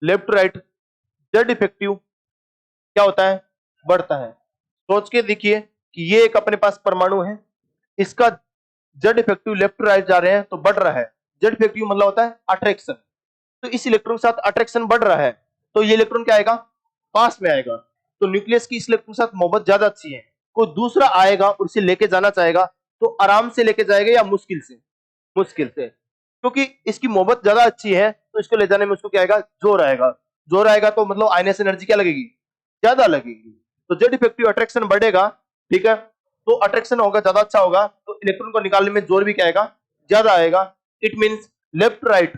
Left right Z effective क्या होता है, बढ़ता है। सोच के देखिए कि ये एक अपने पास परमाणु है, इसका जेड इफेक्टिव लेफ्ट राइट जा रहे हैं तो बढ़ रहा है। जेड इफेक्टिव मतलब होता है अट्रैक्शन, तो इस इलेक्ट्रॉन के साथ अट्रैक्शन बढ़ रहा है तो ये इलेक्ट्रॉन क्या आएगा, पास में आएगा। तो न्यूक्लियस की इस इलेक्ट्रॉन के साथ मोहब्बत ज्यादा अच्छी है, कोई दूसरा आएगा और इसे लेके जाना चाहेगा तो आराम से लेके जाएगा या मुश्किल से, मुश्किल से, क्योंकि इसकी मोहब्बत ज्यादा अच्छी है तो इसको ले जाने में उसको क्या आएगा, जोर आएगा। जोर आएगा तो मतलब आयनस एनर्जी क्या लगेगी, ज्यादा लगेगी। तो जेड इफेक्टिव अट्रैक्शन बढ़ेगा, ठीक है, तो अट्रैक्शन होगा ज्यादा अच्छा होगा तो इलेक्ट्रॉन को निकालने में जोर भी क्या आएगा, ज्यादा आएगा। It means left right,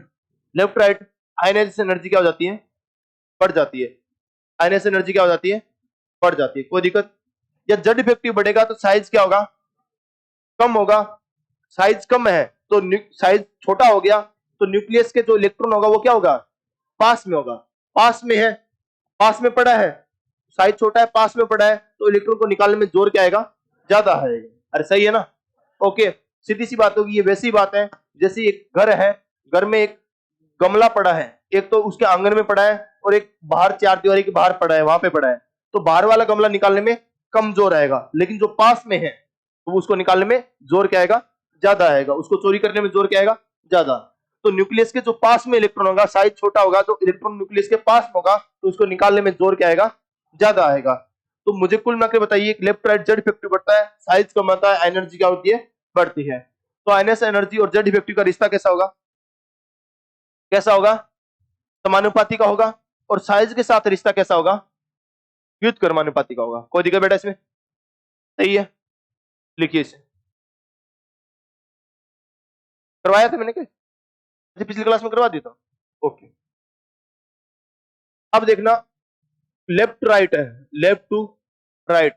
left right ionisation energy क्या हो जाती है, बढ़ जाती है। आयनाइजेशन एनर्जी क्या हो जाती है, बढ़ जाती है, कोई दिक्कत। या जेड इफेक्टिव बढ़ेगा तो साइज क्या होगा, कम होगा। साइज कम है तो साइज छोटा हो गया तो न्यूक्लियस के जो इलेक्ट्रॉन होगा वो क्या होगा, पास में होगा। पास में है, पास में पड़ा है, साइज छोटा है पास में पड़ा है तो इलेक्ट्रॉन को निकालने में जोर क्या आएगा, ज्यादा आएगा। अरे सही है ना, ओके। सीधी सी बात होगी, ये वैसी बात है जैसे एक घर है, घर में एक गमला पड़ा है, एक तो उसके आंगन में पड़ा है और एक बाहर चार दीवारी के बाहर पड़ा है, वहां पे पड़ा है। तो बाहर वाला गमला निकालने में कम जोर आएगा, लेकिन जो पास में है तो उसको निकालने में जोर क्या आएगा, ज्यादा आएगा। उसको चोरी करने में जोर क्या आएगा, ज्यादा। तो न्यूक्लियस के जो पास में इलेक्ट्रॉन होगा, साइज छोटा होगा तो इलेक्ट्रॉन न्यूक्लियस के पास में होगा तो उसको निकालने में जोर क्या आएगा, ज्यादा आएगा। तो मुझे कुल मिलाकर बताइए, लेफ्ट राइट जेड इफेक्टिव बढ़ता है, साइज कम आता है, एनर्जी क्या होती है, बढ़ती है। तो आयनस एनर्जी और जेड इफेक्टिव का रिश्ता कैसा होगा, कैसा होगा, समानुपाती का होगा। और साइज के साथ रिश्ता कैसा होगा, व्युत्क्रमानुपाती का होगा। कोई दिक्कत बेटा इसमें, सही है, लिखिए इसे। करवाया था मैंने क्या, पिछली क्लास में करवा दिया था, ओके। अब देखना, लेफ्ट राइट है, लेफ्ट टू राइट,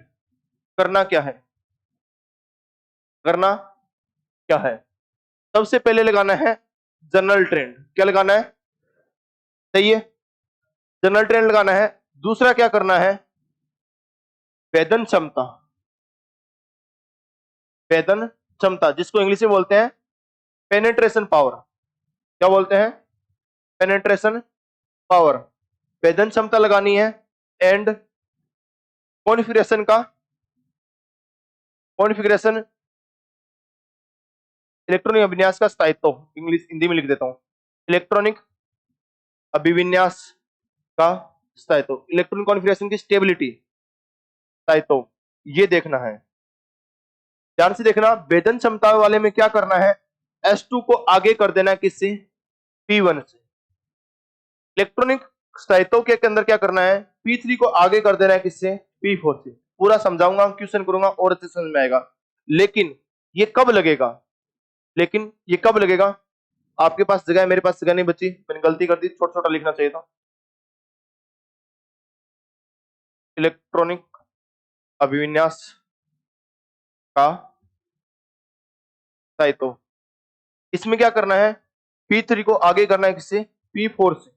करना क्या है, करना क्या है। सबसे पहले लगाना है जनरल ट्रेंड, क्या लगाना है, सही है, जनरल ट्रेंड लगाना है। दूसरा क्या करना है, वेदन क्षमता, वेदन क्षमता जिसको इंग्लिश में बोलते हैं पेनेट्रेशन पावर, क्या बोलते हैं, पेनेट्रेशन पावर। वेदन क्षमता लगानी है एंड कॉन्फ़िगरेशन का, कॉन्फ़िगरेशन इलेक्ट्रॉनिक अभिविन्यास का स्थायित्व, इंग्लिश हिंदी में लिख देता हूं, इलेक्ट्रॉनिक अभिविन्यास का स्थायित्व, इलेक्ट्रॉनिक कॉन्फ़िगरेशन की स्टेबिलिटी, स्थायित्व, ये देखना है। ध्यान से देखना, वेदन क्षमता वाले में क्या करना है, S2 को आगे कर देना है किससे, P1 से। इलेक्ट्रॉनिक स्थायित्व के अंदर क्या करना है, P3 को आगे कर देना है किससे, P4 से। पूरा समझाऊंगा, क्वेश्चन करूंगा और अच्छे समझ में आएगा। लेकिन ये कब लगेगा, लेकिन ये कब लगेगा, आपके पास जगह है, मेरे पास जगह नहीं बची, मैंने गलती कर दी, छोटा छोटा लिखना चाहिए था। इलेक्ट्रॉनिक अभिविन्यास का स्थायित्व, इसमें क्या करना है, P3 को आगे करना है किससे, P4 से,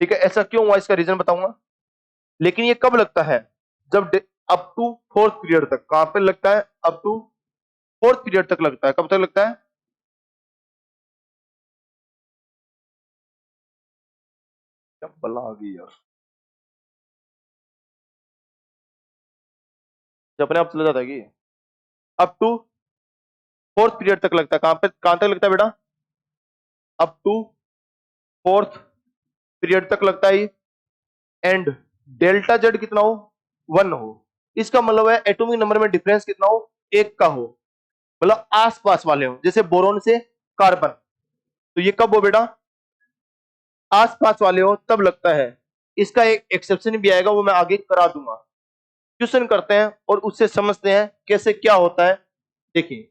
ठीक है। ऐसा क्यों हुआ, इसका रीजन बताऊंगा। लेकिन ये कब लगता है, जब अप टू फोर्थ पीरियड तक, कहां पे लगता है, अप टू फोर्थ पीरियड तक लगता है। कब तक लगता है, क्या बला आ गई यार, जब अपने आप चला जाता है कि अप टू फोर्थ पीरियड तक लगता है। कहां पे, कहां तक लगता है बेटा, अप टू फोर्थ पीरियड तक लगता है। एंड डेल्टा जेड कितना हो, 1 हो। इसका मतलब है एटॉमिक नंबर में डिफरेंस कितना हो, 1 का हो, मतलब आसपास वाले हो, जैसे बोरोन से कार्बन। तो ये कब हो बेटा, आसपास वाले हो तब लगता है। इसका एक एक्सेप्शन भी आएगा, वो मैं आगे करा दूंगा। क्वेश्चन करते हैं और उससे समझते हैं कैसे क्या होता है। देखिए,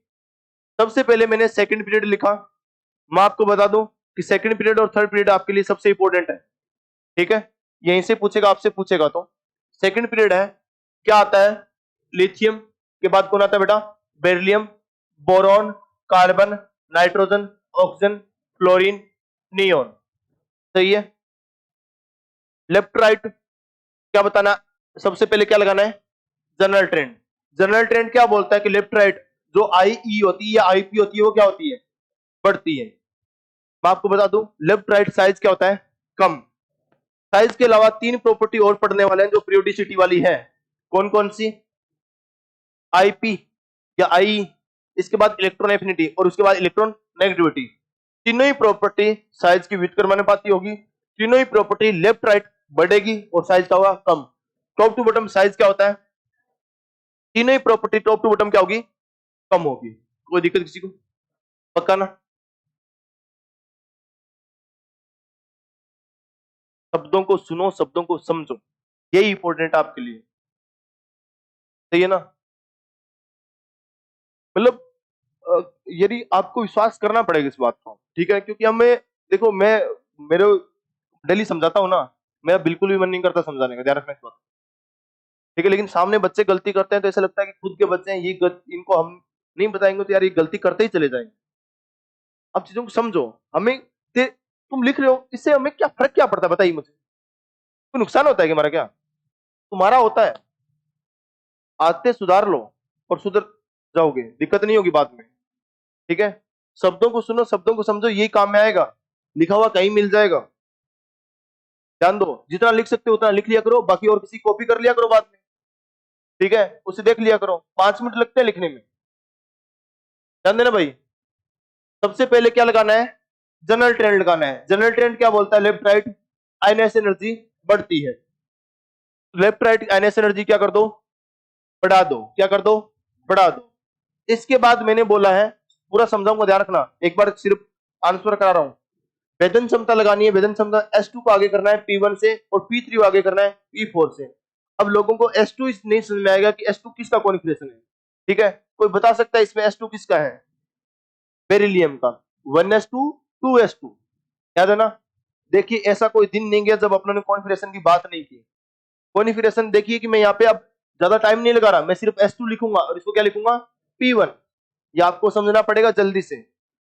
सबसे पहले मैंने सेकंड पीरियड लिखा। मैं आपको बता दूं कि सेकंड पीरियड और थर्ड पीरियड आपके लिए सबसे इंपॉर्टेंट है, ठीक है। यहीं से पूछेगा, आपसे पूछेगा। तो सेकंड पीरियड है, क्या आता है, लिथियम के बाद कौन आता है बेटा, beryllium, boron, carbon, nitrogen, oxygen, fluorine, neon, सही है। लेफ्ट राइट क्या बताना, सबसे पहले क्या लगाना है, जनरल ट्रेंड। जनरल ट्रेंड क्या बोलता है कि लेफ्ट राइट जो IE होती है या IP होती है वो क्या होती है, बढ़ती है। मैं आपको बता दूं, लेफ्ट राइट साइज क्या होता है, कम। साइज के अलावा 3 प्रॉपर्टी और पढ़ने वाले हैं जो पीरियोडिसिटी वाली है। कौन कौन सी? आईपी या आई, इसके बाद इलेक्ट्रॉन एफिनिटी और उसके बाद इलेक्ट्रॉन नेगेटिविटी। तीनों ही प्रॉपर्टी साइज की व्युत्क्रमानुपाती होगी। तीनों ही प्रॉपर्टी लेफ्ट राइट बढ़ेगी और साइज का होगा कम। टॉप टू बॉटम साइज क्या होता है? तीनों ही प्रॉपर्टी टॉप टू बॉटम क्या होगी? कम होगी। कोई दिक्कत किसी को? पक्का ना? शब्दों को सुनो, शब्दों को समझो, यही इंपॉर्टेंट आपके लिए। सही है ना? मतलब यदि आपको विश्वास करना पड़ेगा इस बात को, ठीक है? क्योंकि हमें देखो, मैं मेरे डेली समझाता हूं ना, मेरा बिल्कुल भी मन नहीं करता समझाने का, ध्यान रखना इस बात, ठीक है? लेकिन सामने बच्चे गलती करते हैं तो ऐसा लगता है कि खुद के बच्चे हैं, इनको हम नहीं बताएंगे तो यार ये गलती करते ही चले जाएंगे। अब चीजों को समझो। तुम लिख रहे हो, इससे हमें क्या फर्क क्या पड़ता है बताइए मुझे? कोई नुकसान होता है कि हमारा? क्या तुम्हारा होता है? आदतें सुधार लो और सुधर जाओगे, दिक्कत नहीं होगी बाद में, ठीक है? शब्दों को सुनो, शब्दों को समझो, यही काम में आएगा। लिखा हुआ कहीं मिल जाएगा। ध्यान दो, जितना लिख सकते हो उतना लिख लिया करो, बाकी और किसी कॉपी कर लिया करो बाद में, ठीक है? उसे देख लिया करो, 5 मिनट लगते हैं लिखने में। ध्यान देना भाई। सबसे पहले क्या लगाना है? जनरल ट्रेंड लगाना है। जनरल ट्रेंड क्या बोलता है? लेफ्ट राइट आयनस एनर्जी बढ़ती है। लेफ्ट राइट आयनस एनर्जी क्या कर दो? बढ़ा दो। क्या कर दो? बढ़ा दो। इसके बाद मैंने बोला है, पूरा समझाऊंगा, ध्यान रखना, एक बार सिर्फ आंसर करा रहा हूं। वेदन क्षमता लगानी है। वेदन क्षमता S2 को आगे करना है P1 से और P3 को आगे करना है P4 से। अब लोगों को S2 नहीं समझ में आएगा कि S2 किसका कॉन्फिगरेशन है, ठीक है? कोई बता सकता है इसमें S2 किसका है? बेरिलियम का। 1s2 2s2, याद है ना? देखिए, ऐसा कोई दिन नहीं गया जब अपने ने कॉन्फिगरेशन की बात नहीं की। कॉन्फिगरेशन देखिए कि मैं यहाँ पे अब ज्यादा टाइम नहीं लगा रहा, मैं सिर्फ S2 लिखूंगा और इसको क्या लिखूंगा? P1। ये आपको समझना पड़ेगा जल्दी से।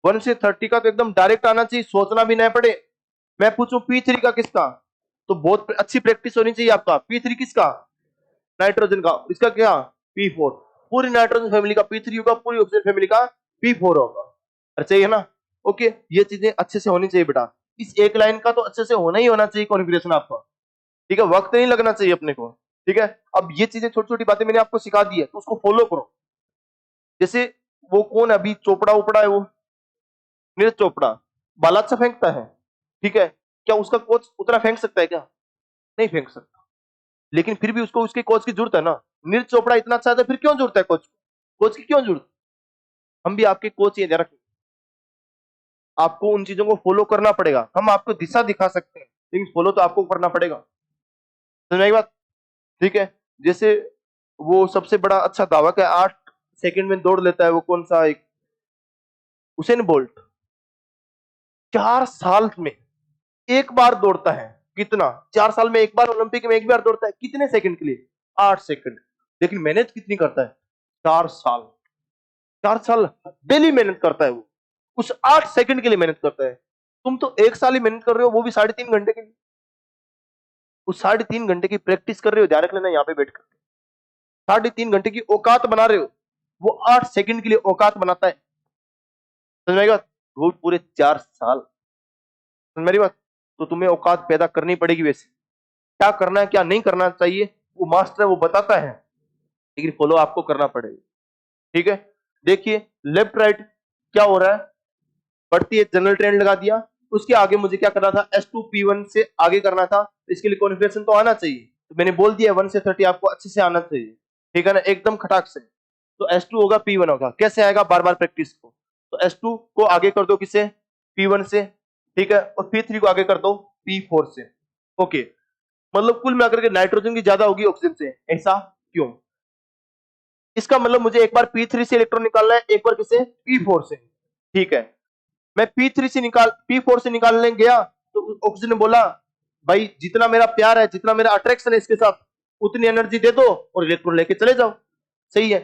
1 से 30 का तो एकदम डायरेक्ट आना चाहिए, सोचना भी नहीं पड़े। मैं पूछूं P3 का किसका, तो बहुत अच्छी प्रैक्टिस होनी चाहिए आपका। P3 किसका? नाइट्रोजन का। इसका क्या? P4। पूरी नाइट्रोजन फैमिली का P3 होगा, पूरी ऑक्सीजन फैमिली का P4 होगा। अच्छा है ना? ओके, ये चीजें अच्छे से होनी चाहिए बेटा। इस एक लाइन का तो अच्छे से होना ही होना चाहिए कॉन्फ़िगरेशन आपका, ठीक है? वक्त नहीं लगना चाहिए अपने को, ठीक है? अब ये चीजें छोटी छोटी बातें मैंने आपको सिखा दी है, तो उसको फॉलो करो। जैसे वो कौन है अभी, चोपड़ा उपड़ा है वो, नीरज चोपड़ा, बाला अच्छा फेंकता है, ठीक है? क्या उसका कोच उतना फेंक सकता है क्या? नहीं फेंक सकता। लेकिन फिर भी उसको उसके कोच की जरूरत है ना। नीरज चोपड़ा इतना अच्छा है, फिर क्यों जरूरत है कोच? कोच की क्यों जरूरत? हम भी आपके कोच ही हैं, ध्यान रखिए। आपको उन चीजों को फॉलो करना पड़ेगा। हम आपको दिशा दिखा सकते हैं, लेकिन फॉलो तो आपको करना पड़ेगा। समझ आई बात? ठीक है। जैसे वो सबसे बड़ा अच्छा धावक है, 8 सेकंड में दौड़ लेता है, वो कौन सा? एक उसेन बोल्ट। 4 साल में एक बार दौड़ता है। कितना? 4 साल में एक बार, ओलंपिक में एक बार दौड़ता है। कितने सेकंड के लिए? 8 सेकंड। लेकिन मेहनत कितनी करता है? 4 साल। 4 साल डेली मेहनत करता है वो, उस 8 सेकंड के लिए मेहनत करता है। तुम तो 1 साल ही मेहनत कर रहे हो, वो भी 3.5 घंटे के लिए। उस 3.5 घंटे की प्रैक्टिस कर रहे हो, ध्यान रख लेना, यहाँ पे बैठकर 3.5 घंटे की औकात बना रहे हो। वो 8 सेकंड के लिए औकात बनाता है। समझ में आई बात? वो पूरे 4 साल। समझ मेरी बात? तो तुम्हें औकात पैदा करनी पड़ेगी। वैसे क्या करना है क्या नहीं करना चाहिए, वो मास्टर है, वो बताता है, लेकिन फॉलो आपको करना पड़ेगा, ठीक है? देखिए, लेफ्ट राइट क्या हो रहा है? बढ़ती है, जनरल ट्रेंड लगा दिया। उसके आगे मुझे क्या करना था? S2P1 से आगे करना था। इसके लिए कॉन्फ़िगरेशन तो आना चाहिए, तो मैंने बोल दिया 1 से 30 आपको अच्छे से आना चाहिए, ठीक है ना? एकदम खटाक से। तो S2 होगा, P1 होगा। कैसे आएगा? बार बार प्रैक्टिस को। तो S2 को आगे कर दो किसे? P1 से, ठीक है? और P3 को आगे कर दो P4 से। ओके, मतलब कुल मिलाकर के नाइट्रोजन की ज्यादा होगी ऑक्सीजन से। ऐसा क्यों? इसका मतलब मुझे एक बार P3 से इलेक्ट्रॉन निकालना है, एक बार किसे? P4 से, ठीक है? मैं P4 से निकालने गया तो ऑक्सीजन ने बोला, भाई जितना मेरा प्यार है, जितना मेरा अट्रैक्शन है इसके साथ, उतनी एनर्जी दे दो और इलेक्ट्रॉन लेके चले जाओ। सही है,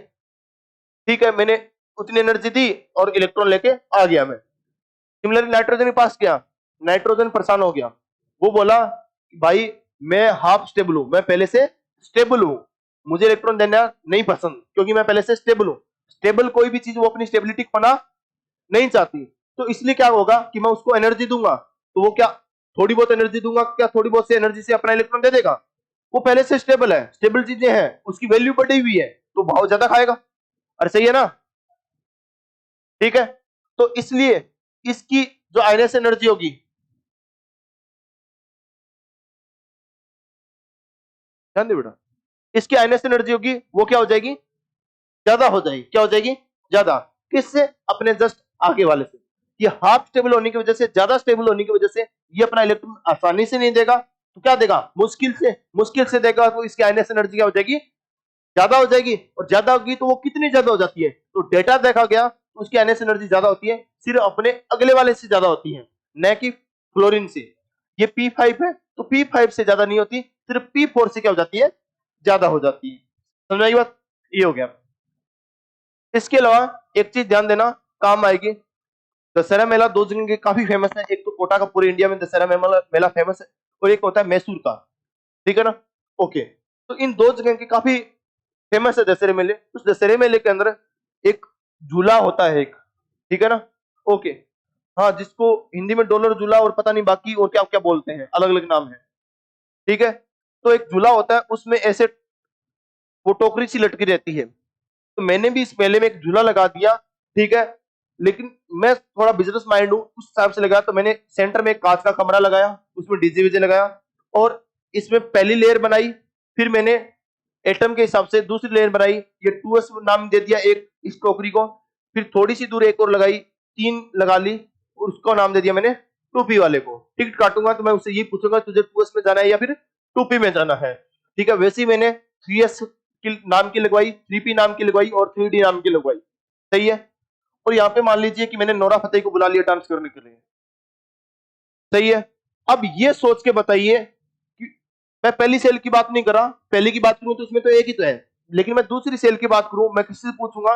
ठीक है? मैंने उतनी एनर्जी दी और इलेक्ट्रॉन लेके आ गया मैं। सिमिलरली नाइट्रोजन के पास गया, नाइट्रोजन परेशान हो गया। वो बोला, भाई मैं हाफ स्टेबल हूं, मैं पहले से स्टेबल हूं, मुझे इलेक्ट्रॉन देना नहीं पसंद, क्योंकि मैं पहले से स्टेबल हूं। स्टेबल कोई भी चीज वो अपनी स्टेबिलिटी खोना नहीं चाहती, तो इसलिए क्या होगा कि मैं उसको एनर्जी दूंगा, तो वो क्या थोड़ी बहुत एनर्जी दूंगा, क्या थोड़ी बहुत से एनर्जी से अपना इलेक्ट्रॉन दे देगा? वो पहले से स्टेबल है, स्टेबल चीजें हैं, उसकी वैल्यू बढ़ी हुई है, तो भाव ज्यादा खाएगा। अरे सही है ना? ठीक है, तो इसलिए इसकी जो आयनस एनर्जी होगी, ध्यान दे बेटा, इसकी आयनस एनर्जी होगी वो क्या हो जाएगी? ज्यादा हो जाएगी। क्या हो जाएगी? ज्यादा। किससे? अपने जस्ट आगे वाले से। ये हाफ स्टेबल होने की वजह से, ज्यादा स्टेबल होने की वजह से ये अपना इलेक्ट्रॉन आसानी से नहीं देगा, तो क्या देगा? मुश्किल से देगा, तो इसकी आयनस एनर्जी क्या हो जाएगी? ज्यादा हो जाएगी। और ज्यादा होगी तो वो कितनी ज्यादा हो जाती है? तो डेटा देखा गया तो उसकी आयनस एनर्जी ज्यादा होती है, सिर्फ अपने अगले वाले से ज्यादा होती है, न कि फ्लोरीन से। ये P5 है तो P5 से ज्यादा नहीं होती, सिर्फ P4 से क्या हो जाती है? ज्यादा हो जाती है। समझ में आई बात? ये हो गया। इसके अलावा एक चीज ध्यान देना, काम आएगी। दशहरा मेला दो जगह के काफी फेमस है, एक तो कोटा का पूरे इंडिया में दशहरा मेला फेमस है, और एक होता है मैसूर का। ठीक है ना? ओके, तो इन दो जगह के काफी फेमस है दशहरे मेले। उस दशहरे मेले के अंदर एक झूला होता है एक, ठीक है ना? ओके, हाँ, जिसको हिंदी में डॉलर झूला और पता नहीं बाकी और क्या क्या बोलते हैं, अलग अलग नाम है। ठीक है, तो एक झूला होता है, उसमें ऐसे वो टोकरी सी लटकी रहती है। तो मैंने भी इस मेले में एक झूला लगा दिया, ठीक है, लेकिन मैं थोड़ा बिजनेस माइंड हूँ, उस हिसाब से लगाया। तो मैंने सेंटर में एक कांच का कमरा लगाया, उसमें डीजे वीजे लगाया, और इसमें पहली लेयर बनाई। फिर मैंने एटम के हिसाब से दूसरी लेयर बनाई, ये 2s नाम दे दिया एक इस टोकरी को। फिर थोड़ी सी दूर एक और लगाई, 3 लगा ली, और उसको नाम दे दिया मैंने 2p वाले को। टिकट काटूंगा तो मैं उससे यही पूछूंगा तुझे 2s में जाना है या फिर 2p में जाना है। ठीक है, वैसे ही मैंने 3s नाम की लगवाई, 3p नाम की लगवाई, और 3d नाम की लगवाई। सही है। और यहाँ पे मान लीजिए कि मैंने नोरा फतेही को बुला लिया डांस करने के लिए। सही है। अब ये सोच के बताइए कि मैं पहली सेल की बात नहीं कर रहा, पहली की बात करूं तो उसमें तो एक ही तो है, लेकिन मैं दूसरी सेल की बात करूं, मैं किसी से पूछूंगा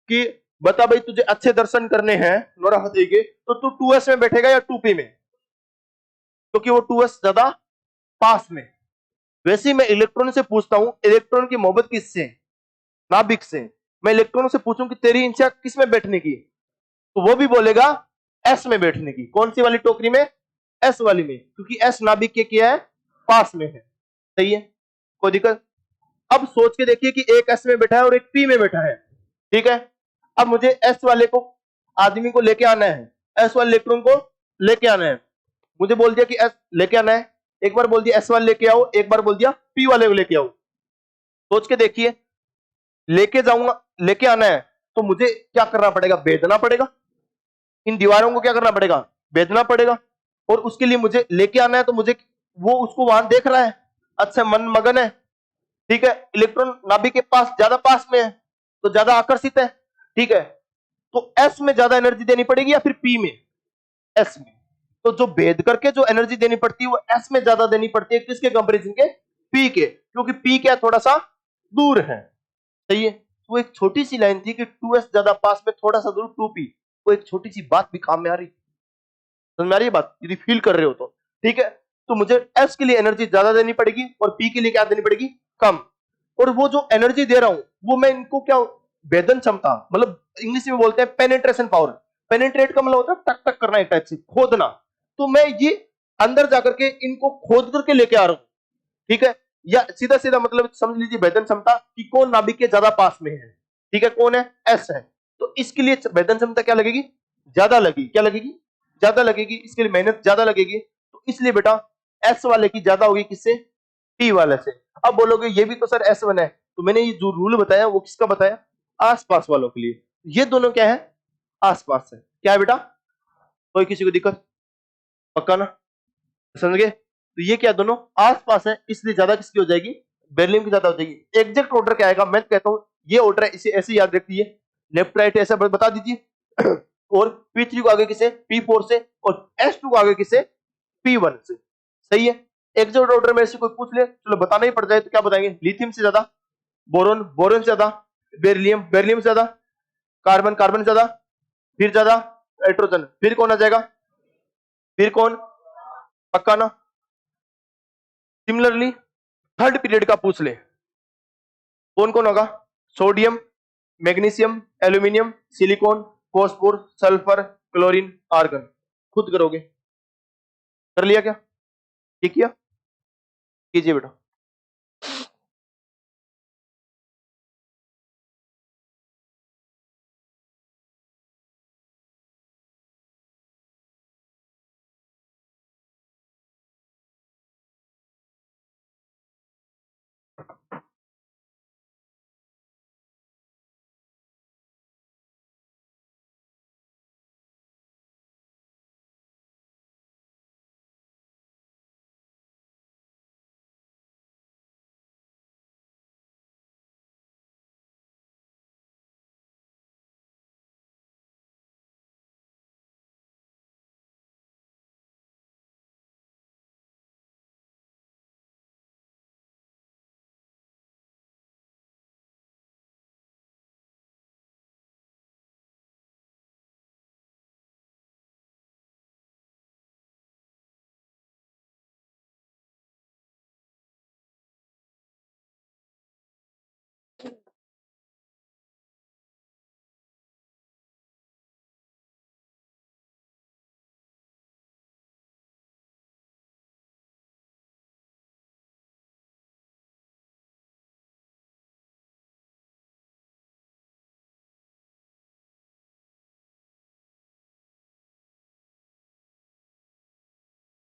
कि बता भाई तुझे अच्छे दर्शन करने हैं नोरा फतेही के, तो तू 2s में बैठेगा या 2p में? क्योंकि वो 2s ज्यादा पास में। वैसे ही मैं इलेक्ट्रॉन से पूछता हूं, इलेक्ट्रॉन की मोहब्बत किससे? नाभिक से। मैं इलेक्ट्रॉन से पूछूं कि तेरी इच्छा किस में बैठने की, तो वो भी बोलेगा एस में बैठने की। कौन सी वाली टोकरी में? एस वाली में, क्योंकि एस नाभिक के क्या है? पास में है। सही है, कोई दिक्कत? अब सोच के देखिए कि एक एस में बैठा है और एक पी में बैठा है। ठीक है, अब मुझे एस वाले को, आदमी को लेके आना है, एस वाले इलेक्ट्रॉन को लेके आना है। मुझे बोल दिया कि एस लेके आना है, एक बार बोल दिया एस वाले लेके आओ, एक बार बोल दिया पी वाले को लेके आओ। सोच के देखिए, लेके जाऊंगा, लेके आना है तो मुझे क्या करना पड़ेगा? भेजना पड़ेगा। इन दीवारों को क्या करना पड़ेगा? भेजना पड़ेगा। और उसके लिए मुझे लेके आना है, तो मुझे वो उसको वहां देख रहा है, अच्छा मन मगन है। ठीक है, इलेक्ट्रॉन नाभिक के पास ज्यादा पास में है, तो ज्यादा आकर्षित है। ठीक है, तो एस में ज्यादा एनर्जी देनी पड़ेगी या फिर पी में? एस में। तो जो भेद करके जो एनर्जी देनी पड़ती है वो एस में ज्यादा देनी पड़ती है, किसके कंपेरिजन के? पी के, क्योंकि पी क्या थोड़ा सा दूर है। सही है। वो एक छोटी सी लाइन थी कि 2s ज्यादा पास में, थोड़ा सा दूर 2p। वो एक छोटी सी बात भी काम में आ रही। समझ में आ रही है बात? यदि फील कर रहे हो तो ठीक है। तो मुझे s के लिए एनर्जी ज्यादा देनी पड़ेगी और p के लिए क्या देनी पड़ेगी? कम। और वो जो एनर्जी दे रहा हूं वो मैं इनको क्या, भेदन क्षमता, मतलब इंग्लिश में बोलते हैं पेनिट्रेशन पावर। पेनिट्रेट का मतलब होता है टक टक करना, एक टाइप से खोदना। तो मैं ये अंदर जाकर के इनको खोद करके लेके आ रहा हूं। ठीक है, या सीधा सीधा मतलब समझ लीजिए भेदन क्षमता कि कौन नाभिक के ज्यादा पास में है। ठीक है, कौन है? एस है। तो इसके लिए भेदन क्षमता क्या लगेगी? ज्यादा लगेगी। क्या लगेगी? ज्यादा लगेगी। इसके लिए मेहनत ज्यादा लगेगी, तो इसलिए बेटा एस वाले की ज्यादा होगी, किससे? टी वाले से। अब बोलोगे ये भी तो सर S1 है, तो मैंने ये जो रूल बताया वो किसका बताया? आसपास वालों के लिए। ये दोनों क्या है? आसपास है। क्या है बेटा? कोई किसी को दिक्कत? पक्का ना? समझ गए? तो ये क्या, दोनों आसपास है, इसलिए ज्यादा किसकी हो जाएगी? बेरिलियम की ज्यादा हो जाएगी। एग्जैक्ट ऑर्डर क्या आएगा? मैं कहता हूं ये ऑर्डर है, इसे ऐसे याद रखिए, लेफ्ट राइट ऐसा बता दीजिए। और P3 को आगे किसे? P4 से, और S2 को आगे किसे? P1 से। सही है। एग्जैक्ट ऑर्डर में से कोई पूछ ले, चलो बताना ही पड़ जाए, तो क्या बताएंगे? लिथियम से ज्यादा बोरोन, बोरोन से ज्यादा बेरिलियम, बेरिलियम से ज्यादा कार्बन, कार्बन से ज्यादा, फिर ज्यादा हाइड्रोजन, फिर कौन आ जाएगा? फिर कौन? पक्का ना? सिमिलरली थर्ड पीरियड का पूछ ले, कौन कौन होगा? Sodium, magnesium, aluminium, silicon, phosphor, sulphur, chlorine, argon. खुद करोगे। कर लिया क्या? ठीक किया? कीजिए बेटा।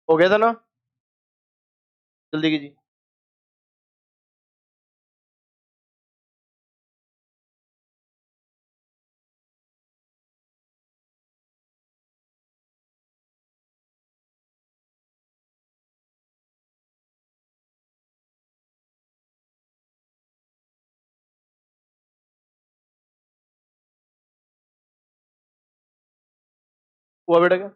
हो गया था ना? जल्दी कीजिए। हुआ बेटा क्या?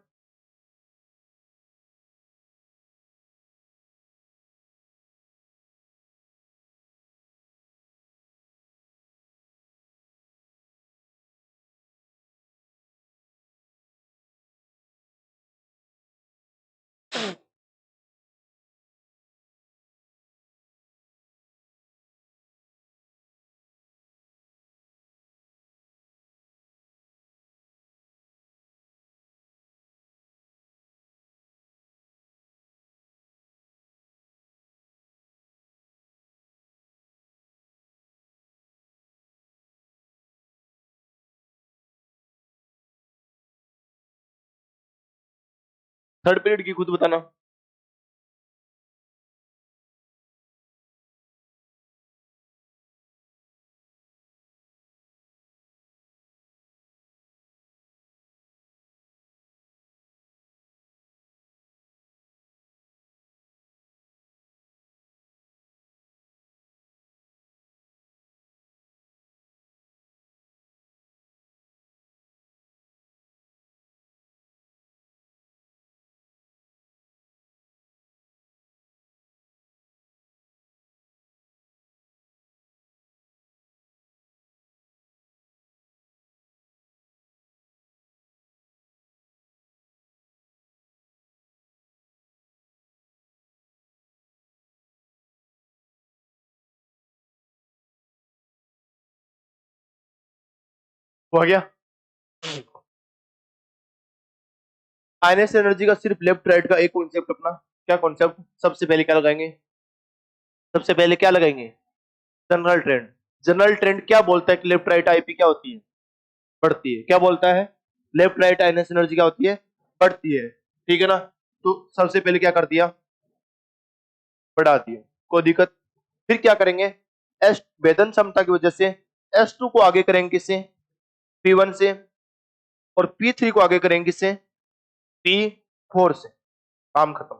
थर्ड पीरियड की खुद बताना। हुआ गया? आयनस एनर्जी का सिर्फ लेफ्ट राइट का एक कॉन्सेप्ट अपना। क्या कॉन्सेप्ट? सबसे पहले क्या लगाएंगे? सबसे पहले क्या लगाएंगे? General trend. जनरल ट्रेंड क्या बोलता है कि लेफ्ट राइट आईपी क्या होती है? बढ़ती है। क्या बोलता है? लेफ्ट राइट आयनस एनर्जी क्या होती है? बढ़ती है। ठीक है ना? तो सबसे पहले क्या कर दिया? बढ़ा दिया। कोई दिक्कत? फिर क्या करेंगे? एस वेदन क्षमता की वजह से S2 को आगे करेंगे किससे? P1 से। और P3 को आगे करेंगे किससे? P4 से। काम खत्म।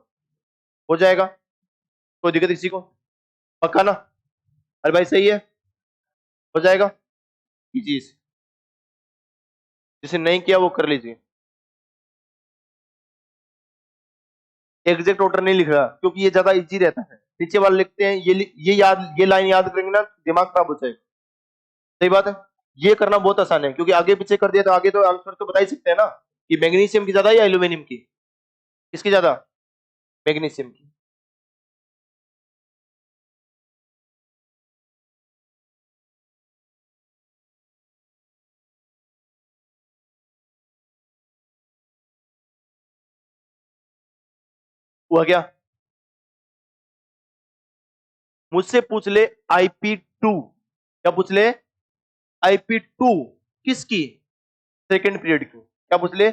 हो जाएगा? कोई दिक्कत किसी को? पक्का ना? अरे भाई सही है? हो जाएगा? कीजिए इसे। जिसे नहीं किया वो कर लीजिए। एग्जैक्ट ऑर्डर नहीं लिख रहा क्योंकि ये ज्यादा इजी रहता है। नीचे वाले लिखते हैं, ये याद, ये लाइन याद करेंगे ना, दिमाग खराब हो जाएगा। सही बात है। ये करना बहुत आसान है क्योंकि आगे पीछे कर दिया तो आगे तो आंसर तो बता ही सकते हैं ना कि मैग्नीशियम की ज्यादा या एल्यूमिनियम की। किसकी ज्यादा? मैग्नीशियम की। हुआ क्या? मुझसे पूछ ले IP2, क्या पूछ ले? IP2 किसकी? सेकंड पीरियड की। क्या पूछ ले?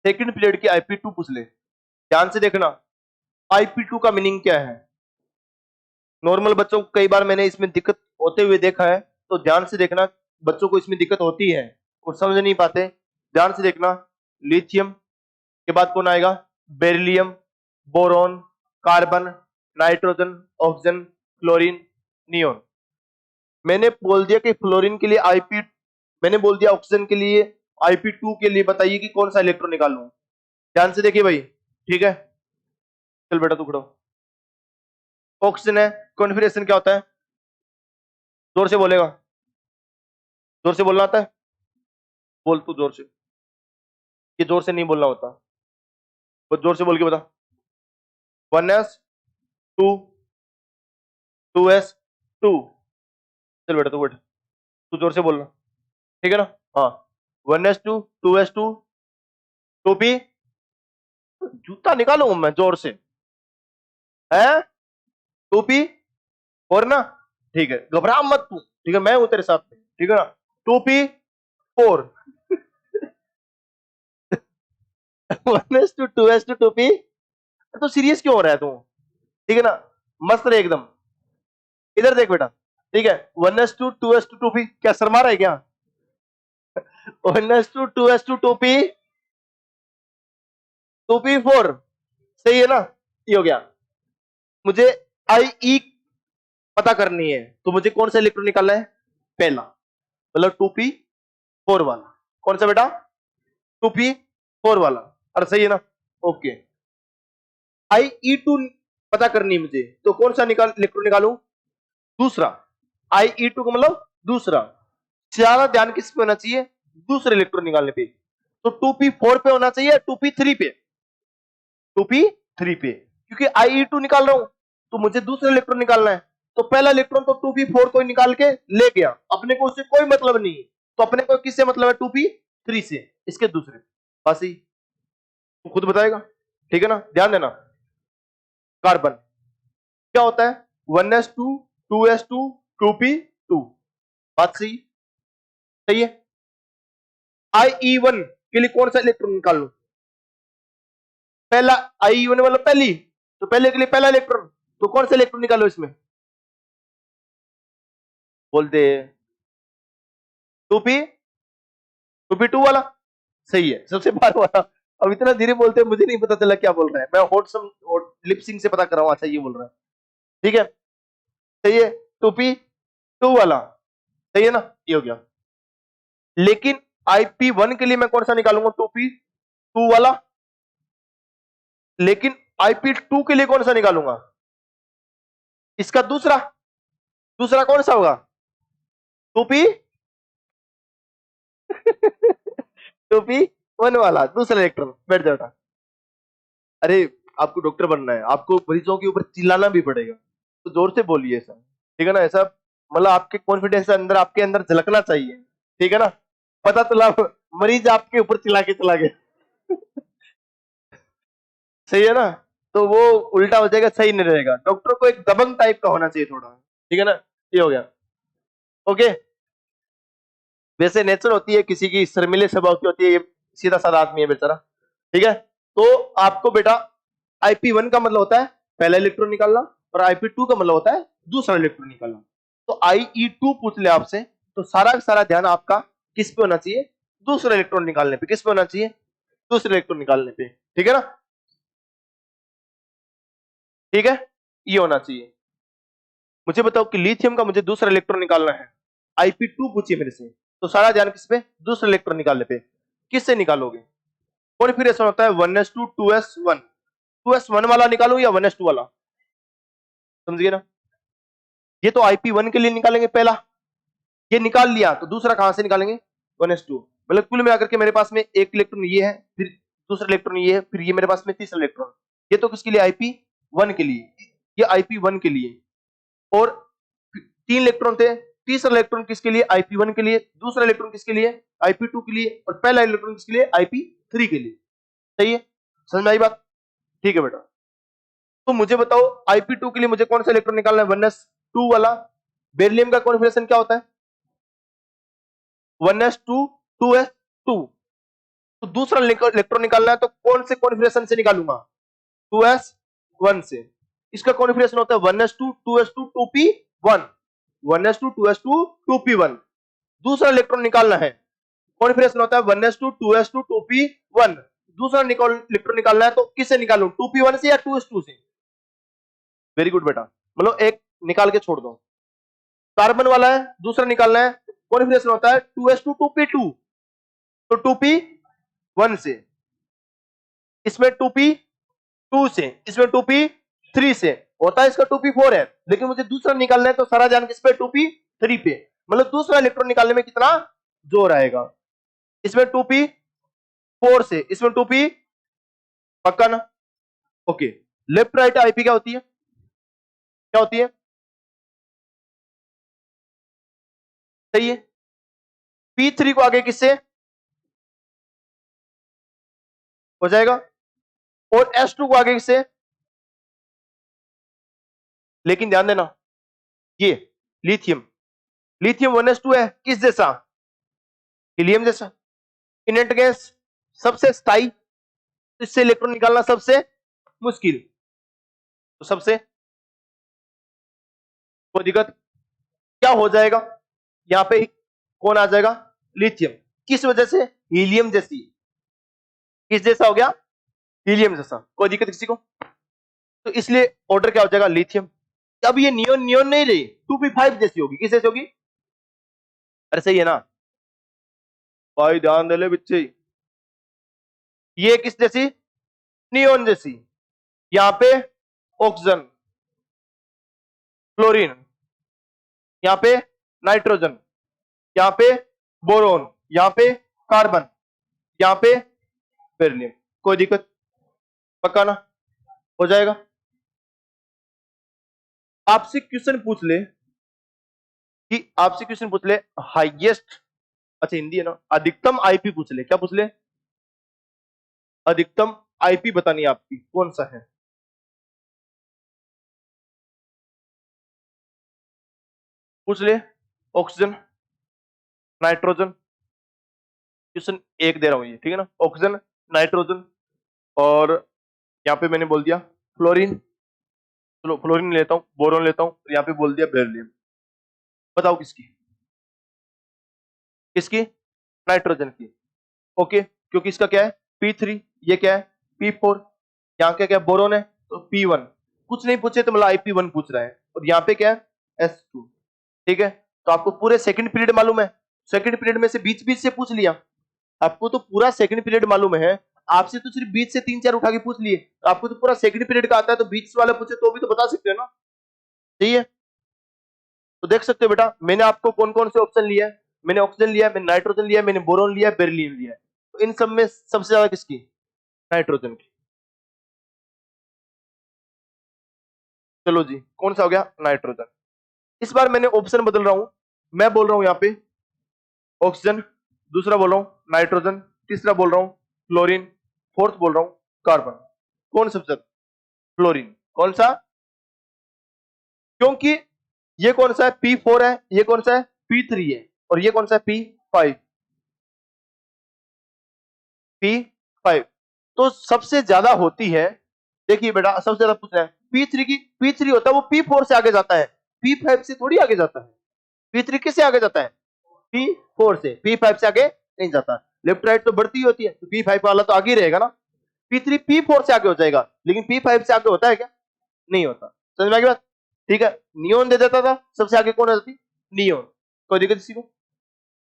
सेकंड पीरियड की IP2 पूछ ले। ध्यान से देखना, IP2 का मीनिंग क्या है। नॉर्मल बच्चों को कई बार मैंने इसमें दिक्कत होते हुए देखा है, तो ध्यान से देखना, बच्चों को इसमें दिक्कत होती है और समझ नहीं पाते। ध्यान से देखना, लिथियम के बाद कौन आएगा? Beryllium, boron, carbon, nitrogen, oxygen, chlorine, neon. मैंने बोल दिया कि फ्लोरीन के लिए आईपी, मैंने बोल दिया ऑक्सीजन के लिए IP2 के लिए बताइए कि कौन सा इलेक्ट्रॉन निकालूं। ध्यान से देखिए भाई, ठीक है? चल बेटा तू खड़ो। ऑक्सीजन है, कॉन्फिगरेशन क्या होता है? जोर से बोलेगा, जोर से बोलना आता है? बोल तू जोर से, ये जोर से नहीं बोलना होता, बस जोर से बोल के बता। 1s 2 2s 2। चल बेटा तू बैठ, तू जोर से बोलना, ठीक है ना? हाँ, 1s2 2s2 2p। जूता निकालूंगा मैं जोर से, है? 2p 4 ना, ठीक है, घबरा मत तू, ठीक है? मैं हूं तेरे साथ में, ठीक है ना? 2p 4। 1s2 2s2 2p। तो सीरियस क्यों हो रहा है तू? ठीक है ना? मस्त रहे एकदम। इधर देख बेटा, ठीक है? 1s2 2s2 2p, क्या शर्मा रहा है क्या? 1s2 2s2 2p 2p 4, सही है ना? ये हो गया। मुझे IE पता करनी है, तो मुझे कौन सा इलेक्ट्रॉन निकालना है? पहला, मतलब 2p 4 वाला। कौन सा बेटा? 2p 4 वाला। अरे सही है ना? ओके। IE2 पता करनी है मुझे, तो कौन सा इलेक्ट्रॉन निकालू? दूसरा। IE2 का मतलब दूसरा। ज्यादा ध्यान किस पे होना चाहिए? दूसरे इलेक्ट्रॉन निकालने पे। तो 2p4 पे होना चाहिए, 2p3 पे? 2p3 पे, क्योंकि IE2 निकाल रहा हूं, तो मुझे दूसरा इलेक्ट्रॉन निकालना है। तो पहला इलेक्ट्रॉन तो 2p4 को निकाल के ले गया, अपने को उससे कोई मतलब नहीं है। तो अपने को किससे मतलब है? 2p3 से, इसके दूसरे। बस ही तू खुद बताएगा, ठीक है ना? ध्यान देना। कार्बन क्या होता है? 1s2 2s2 2p2। बात सही, सही है? IE1 के लिए कौन सा इलेक्ट्रॉन निकाल लू? पहला। IE1 मतलब पहली, तो पहले के लिए पहला इलेक्ट्रॉन, तो कौन सा इलेक्ट्रॉन निकालो इसमें? बोल दे। 2p 2 वाला, सही है, सबसे बाहर वाला। अब इतना धीरे बोलते हैं, मुझे नहीं पता चला क्या बोल रहा है। मैं होट लिपसिंग से पता कर रहा हूं। अच्छा ये बोल रहा है, ठीक है, सही है। 2p 2 वाला, सही है ना? ये हो गया। लेकिन IP1 के लिए मैं कौन सा निकालूंगा? 2p 2 वाला। लेकिन IP2 के लिए कौन सा निकालूंगा? इसका दूसरा। दूसरा कौन सा होगा? 2p 2p1 वाला दूसरा इलेक्ट्रॉन। बैठ जाओ बेटा। अरे आपको डॉक्टर बनना है, आपको मरीजों के ऊपर चिल्लाना भी पड़ेगा, तो जोर से बोलिए सर, ठीक है ना? ऐसा मतलब आपके कॉन्फिडेंस अंदर, आपके अंदर झलकना चाहिए, ठीक है ना? पता चला मरीज आपके ऊपर चिल्ला के चला गया। सही है ना? तो वो उल्टा हो जाएगा, सही नहीं रहेगा। डॉक्टर को एक दबंग टाइप का होना चाहिए थोड़ा, ठीक है ना? ये हो गया। ओके। वैसे नेचर होती है किसी की, शर्मिले स्वभाव की होती है, ये सीधा साधा आदमी है बेचारा, ठीक है? तो आपको बेटा IP1 का मतलब होता है पहला इलेक्ट्रॉन निकालना, और IP2 का मतलब होता है दूसरा इलेक्ट्रॉन निकालना। तो IE2 पूछ ले आपसे, तो सारा का सारा ध्यान आपका किस पे होना चाहिए? दूसरा इलेक्ट्रॉन निकालने पे। किस पे होना चाहिए? दूसरे इलेक्ट्रॉन निकालने पे, ठीक है ना? ठीक है, ये होना चाहिए। मुझे बताओ कि लिथियम का मुझे दूसरा इलेक्ट्रॉन निकालना है, IP2 पूछिए मेरे से, तो सारा ध्यान किस पे? दूसरा इलेक्ट्रॉन निकालने पे। किससे निकालोगे? कॉन्फिगरेशन होता है 1s2 2s1। 2s1 वाला निकालू या 1s2 वाला? समझिए ना? ये तो IP1 के लिए निकालेंगे पहला, ये निकाल लिया, तो दूसरा कहां से निकालेंगे? 1s2। मतलब कुल मिलाकर के मेरे पास में एक इलेक्ट्रॉन ये है, फिर दूसरा इलेक्ट्रॉन ये है, फिर ये मेरे पास में तीसरा इलेक्ट्रॉन। ये तो किसके लिए? IP1 के लिए, ये IP1 के लिए। और 3 इलेक्ट्रॉन थे, तीसरा इलेक्ट्रॉन किसके लिए? IP1 के लिए। दूसरा इलेक्ट्रॉन किसके लिए? IP2 के लिए। और पहला इलेक्ट्रॉन किसके लिए? IP3 के लिए। सही है? समझ में आई बात? ठीक है बेटा। तो मुझे बताओ IP2 के लिए मुझे कौन सा इलेक्ट्रॉन निकालना है, 1s2 वाला। बेरिलियम का कॉन्फिगरेशन क्या होता है, 1s2 2s2। तो दूसरा इलेक्ट्रॉन निकालना है तो कौन से कॉन्फिगरेशन से निकालूंगा, 2s1 से। इसका कॉन्फिगरेशन होता है 1s2 2s2 2p1, 1s2 2s2 2p1। दूसरा इलेक्ट्रॉन निकालना है, कॉन्फिगरेशन होता है 1s2 2s2 2p1। दूसरा इलेक्ट्रॉन निकालना है तो किससे निकालूं, 2p1 से या 2s2 से। वेरी गुड बेटा, मतलब एक निकाल के छोड़ दो। कार्बन वाला है, दूसरा निकालना है, कॉन्फिगरेशन होता है 2s2 2p2, तो 2p1 से, इसमें 2p2 से, इसमें 2p3 से होता है, इसका 2p4 है। लेकिन मुझे दूसरा निकालना है तो सारा ध्यान किस पे, 2p3 पे। मतलब दूसरा इलेक्ट्रॉन निकालने में कितना जोर आएगा, इसमें 2p4 से, इसमें 2p, पक्का ना। ओके, लेफ्ट राइट आईपी क्या होती है, क्या होती है, सही है। P3 को आगे किससे हो जाएगा, और S2 को आगे किससे। लेकिन ध्यान देना, ये लिथियम, लिथियम 1s2 है, किस जैसा, हीलियम जैसा, इनेर्ट गैस, सबसे स्थायी, इससे इलेक्ट्रॉन निकालना सबसे मुश्किल। तो सबसे कोई दिक्कत, क्या हो जाएगा, यहां पे कौन आ जाएगा, लिथियम। किस वजह से, हीलियम जैसी, किस जैसा हो गया, हीलियम जैसा। कोई दिक्कत किसी को, तो इसलिए ऑर्डर क्या हो जाएगा, लिथियम। अब ये नियोन नियोन नहीं रही, 2p5 जैसी होगी, किस जैसी होगी, अरे सही है ना भाई, ध्यान दे ले बच्चे। ये किस जैसी, नियोन जैसी। यहां पे ऑक्सीजन, क्लोरीन, यहां पे नाइट्रोजन, यहां पे बोरोन, यहां पे कार्बन, यहां पे बेरिलियम। कोई दिक्कत, पक्का ना, हो जाएगा। आपसे क्वेश्चन पूछ ले कि, आपसे क्वेश्चन पूछ ले हाईएस्ट, अच्छा हिंदी है ना, अधिकतम आईपी पूछ ले, क्या पूछ ले, अधिकतम आईपी बतानी है आपकी, कौन सा है। पूछ ले, ऑक्सीजन, नाइट्रोजन, क्वेश्चन एक दे रहा हूं ये, ठीक है ना, ऑक्सीजन, नाइट्रोजन, और यहां पे मैंने बोल दिया फ्लोरीन, चलो फ्लोरीन लेता हूं, बोरोन लेता हूं, यहां पे बोल दिया बेरिलियम। बताओ किसकी, किसकी, नाइट्रोजन की। ओके, क्योंकि इसका क्या है, P3, ये क्या है, P4, यहाँ क्या क्या बोरोन है तो P1। कुछ नहीं पूछे तो मतलब IP1 पूछ रहा है, और यहाँ पे क्या है, S2। ठीक है, तो आपको पूरे सेकंड पीरियड मालूम है, सेकंड पीरियड में से बीच बीच से पूछ लिया, आपको तो पूरा सेकंड पीरियड मालूम है। आपसे तो सिर्फ बीच से 3-4 उठा के पूछ लिए, आपको तो पूरा सेकंड पीरियड का आता है, तो बीच वाला पूछे तो भी तो बता सकते हो ना, सही है। तो देख सकते हो बेटा, मैंने आपको कौन कौन से ऑप्शन लिया है, मैंने ऑक्सीजन लिया, मैंने नाइट्रोजन लिया, मैंने बोरोन लिया, बेरिलियम लिया। तो इन सब में सबसे ज्यादा किसकी, नाइट्रोजन की। चलो जी, कौन सा हो गया, नाइट्रोजन। इस बार मैंने ऑप्शन बदल रहा हूं, मैं बोल रहा हूं यहाँ पे ऑक्सीजन, दूसरा बोल रहा हूं नाइट्रोजन, तीसरा बोल रहा हूं क्लोरीन, फोर्थ बोल रहा हूं कार्बन। कौन सबसे ज्यादा, क्लोरीन। कौन सा, क्योंकि ये कौन सा है, P4 है, ये कौन सा है, P3 है, और ये कौन सा है, P5, P5। तो सबसे ज्यादा होती है, देखिए बेटा सबसे ज्यादा पूछ रहा है P3 की, P3 होता है वो P4 से आगे जाता है, P5 से थोड़ी आगे जाता है। P3 किससे आगे जाता है, P4 से, P5 से आगे नहीं जाता। लेफ्ट राइट तो बढ़ती होती है, तो P5 वाला तो आगे ही रहेगा ना। P3 P4 से आगे हो जाएगा, लेकिन P5 से आगे होता है क्या, नहीं होता। समझ में आ गई बात, ठीक है। नियोन दे देता था, सबसे आगे कौन आती, नियोन। कोई दिक्कत किसी को,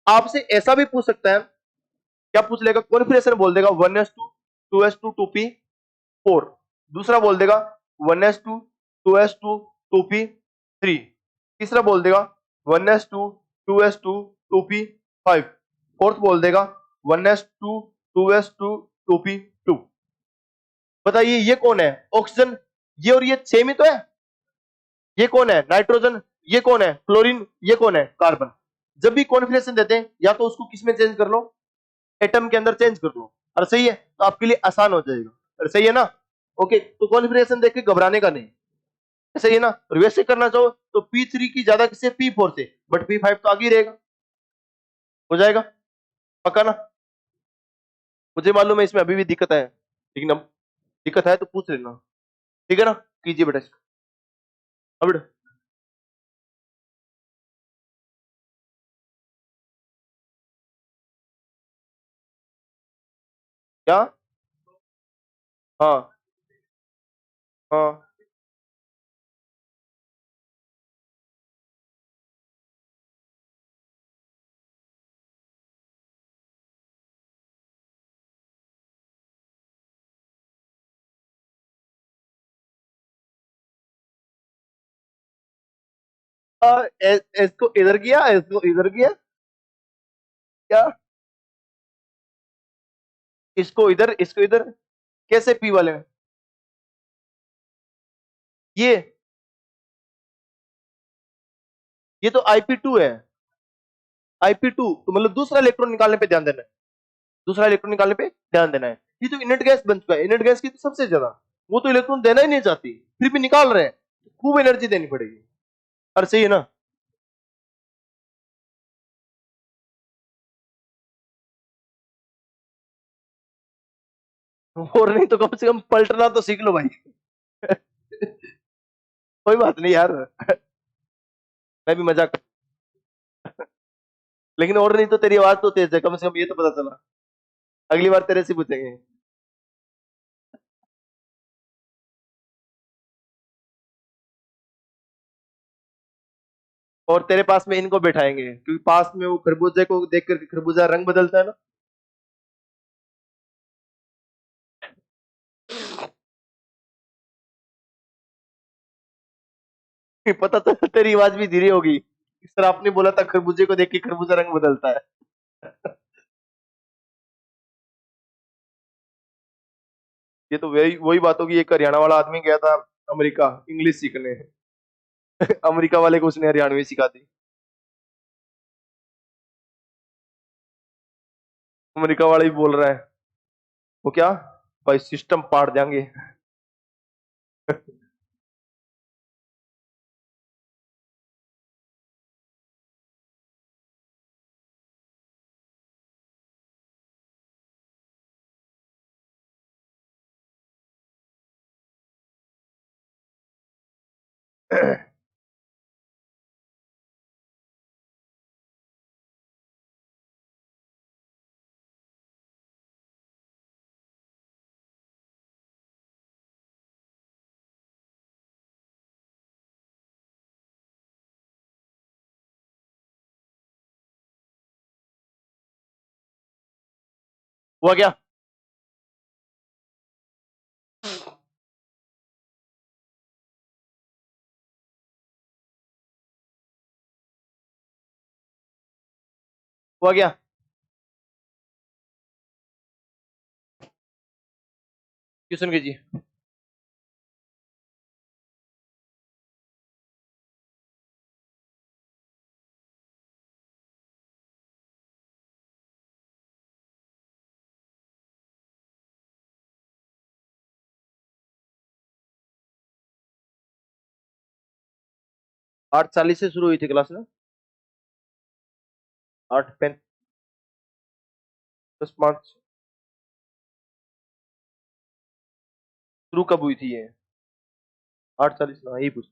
आपसे ऐसा भी पूछ सकता है, क्या पूछ लेगा, कॉन्फिगरेशन बोल देगा 1s2 2s2 2p4, दूसरा बोल देगा 1s2 2s2 2p3, तीसरा बोल देगा 1s2 2s2 2p5, फोर्थ बोल देगा 1s2 2s2 2p2। बताइए ये कौन है, ऑक्सीजन, ये और ये सेम ही तो है। ये कौन है, नाइट्रोजन, ये कौन है, क्लोरीन, ये कौन है, कार्बन। जब भी कॉन्फिगरेशन देते हैं या तो उसको किस में चेंज कर लो, एटम के अंदर चेंज कर लो, और सही है, तो आपके लिए आसान हो जाएगा, और सही है ना। ओके, तो कॉन्फ़िगरेशन देख के घबराने का नहीं, ऐसे ही ना। और वैसे करना चाहो तो P3 की ज्यादा किससे, P4 से, बट P5 तो आगे ही रहेगा। हो जाएगा, पक्का ना? मुझे मालूम है इसमें अभी भी दिक्कत है, लेकिन अब दिक्कत है तो पूछ लेना, ठीक है ना? कीजिए बेटा इसको। अब बेटा, क्या? हाँ हाँ। इसको इधर किया, इसको इधर किया, क्या? इसको इधर, इसको इधर, कैसे पी वाले में? ये ये तो IP2 है। IP2 तो मतलब दूसरा इलेक्ट्रॉन निकालने पे ध्यान देना है, दूसरा इलेक्ट्रॉन निकालने पे ध्यान देना है। ये तो इनेट गैस बन चुका है, इनेट गैस की तो सबसे ज्यादा, वो तो इलेक्ट्रॉन देना ही नहीं चाहती, फिर भी निकाल रहे हैं, खूब एनर्जी देनी पड़ेगी। और सही है ना? और नहीं तो कम से कम पलटना तो सीख लो भाई। कोई बात नहीं यार, मैं भी मजाक, लेकिन और नहीं तो तेरी आवाज तो तेज है, कम से कम ये तो पता चला। अगली बार तेरे से पूछेंगे। और तेरे पास में इनको बैठाएंगे, क्योंकि पास में वो खरबूजे को देख कर खरबूजा रंग बदलता है ना। पता तो तेरी आवाज भी धीरे होगी, इस तरह आपने बोला था खरबूजे को देख के खरबूजा रंग बदलता है। ये तो वही वही बात होगी, एक हरियाणा वाला आदमी गया था अमेरिका इंग्लिश सीखने। अमेरिका वाले को उसने हरियाणवी सिखा दी। अमेरिका वाला ही बोल रहा है, वो क्या, भाई सिस्टम पाड़ देंगे। हुआ क्या? हुआ क्या? क्वेश्चन कीजिए। 8:40 से शुरू हुई थी क्लास ना? 8:35, 10:05 शुरू कब हुई थी ये? 8:40 ना, यही पूछ।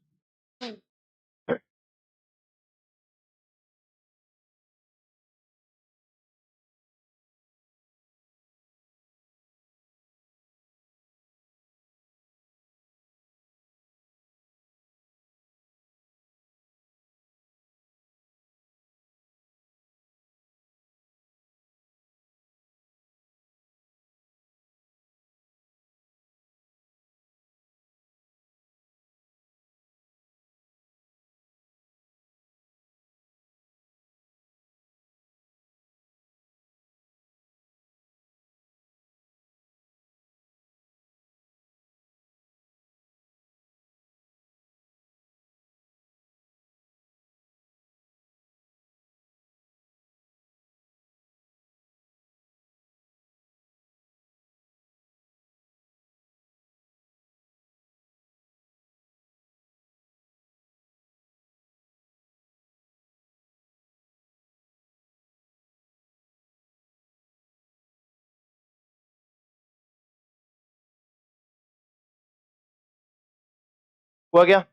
हुआ क्या?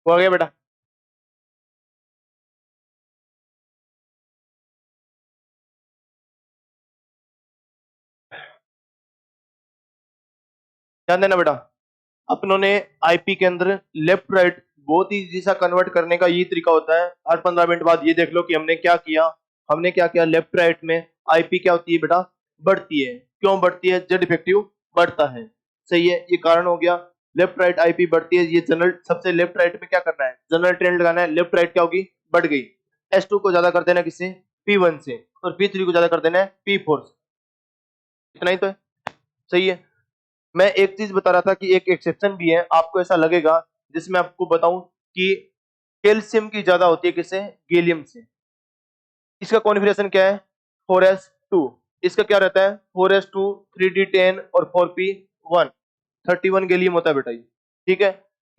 हुआ क्या बेटा? ध्यान देना बेटा, अपनों ने आईपी के अंदर लेफ्ट राइट बहुत ही इजी सा कन्वर्ट करने का ये तरीका होता है। हर 15 मिनट बाद ये देख लो कि हमने क्या किया। हमने क्या किया, लेफ्ट राइट में आईपी क्या होती है बेटा? बढ़ती है। क्यों बढ़ती है? जेड इफेक्टिव बढ़ता है। सही है, ये कारण हो गया। लेफ्ट राइट आईपी बढ़ती है, ये जनरल सबसे लेफ्ट राइट में क्या करना है, जनरल ट्रेंड लगाना है। लेफ्ट राइट क्या होगी? बढ़ गई। S2 को ज्यादा कर देना किससे? P1 से, और P3 को ज्यादा कर देना है P4 से। इतना ही तो है। सही है। मैं एक चीज बता रहा था कि एक एक्सेप्शन भी है, आपको ऐसा लगेगा, जिसमें आपको बताऊं कि कैल्शियम की ज्यादा होती है किससे? गैलियम से। इसका कॉन्फ़िगरेशन क्या है? 4s2। इसका क्या रहता है? 4s2, 3d10 और 4p1। 31 गैलियम होता है बेटा ये। ठीक है।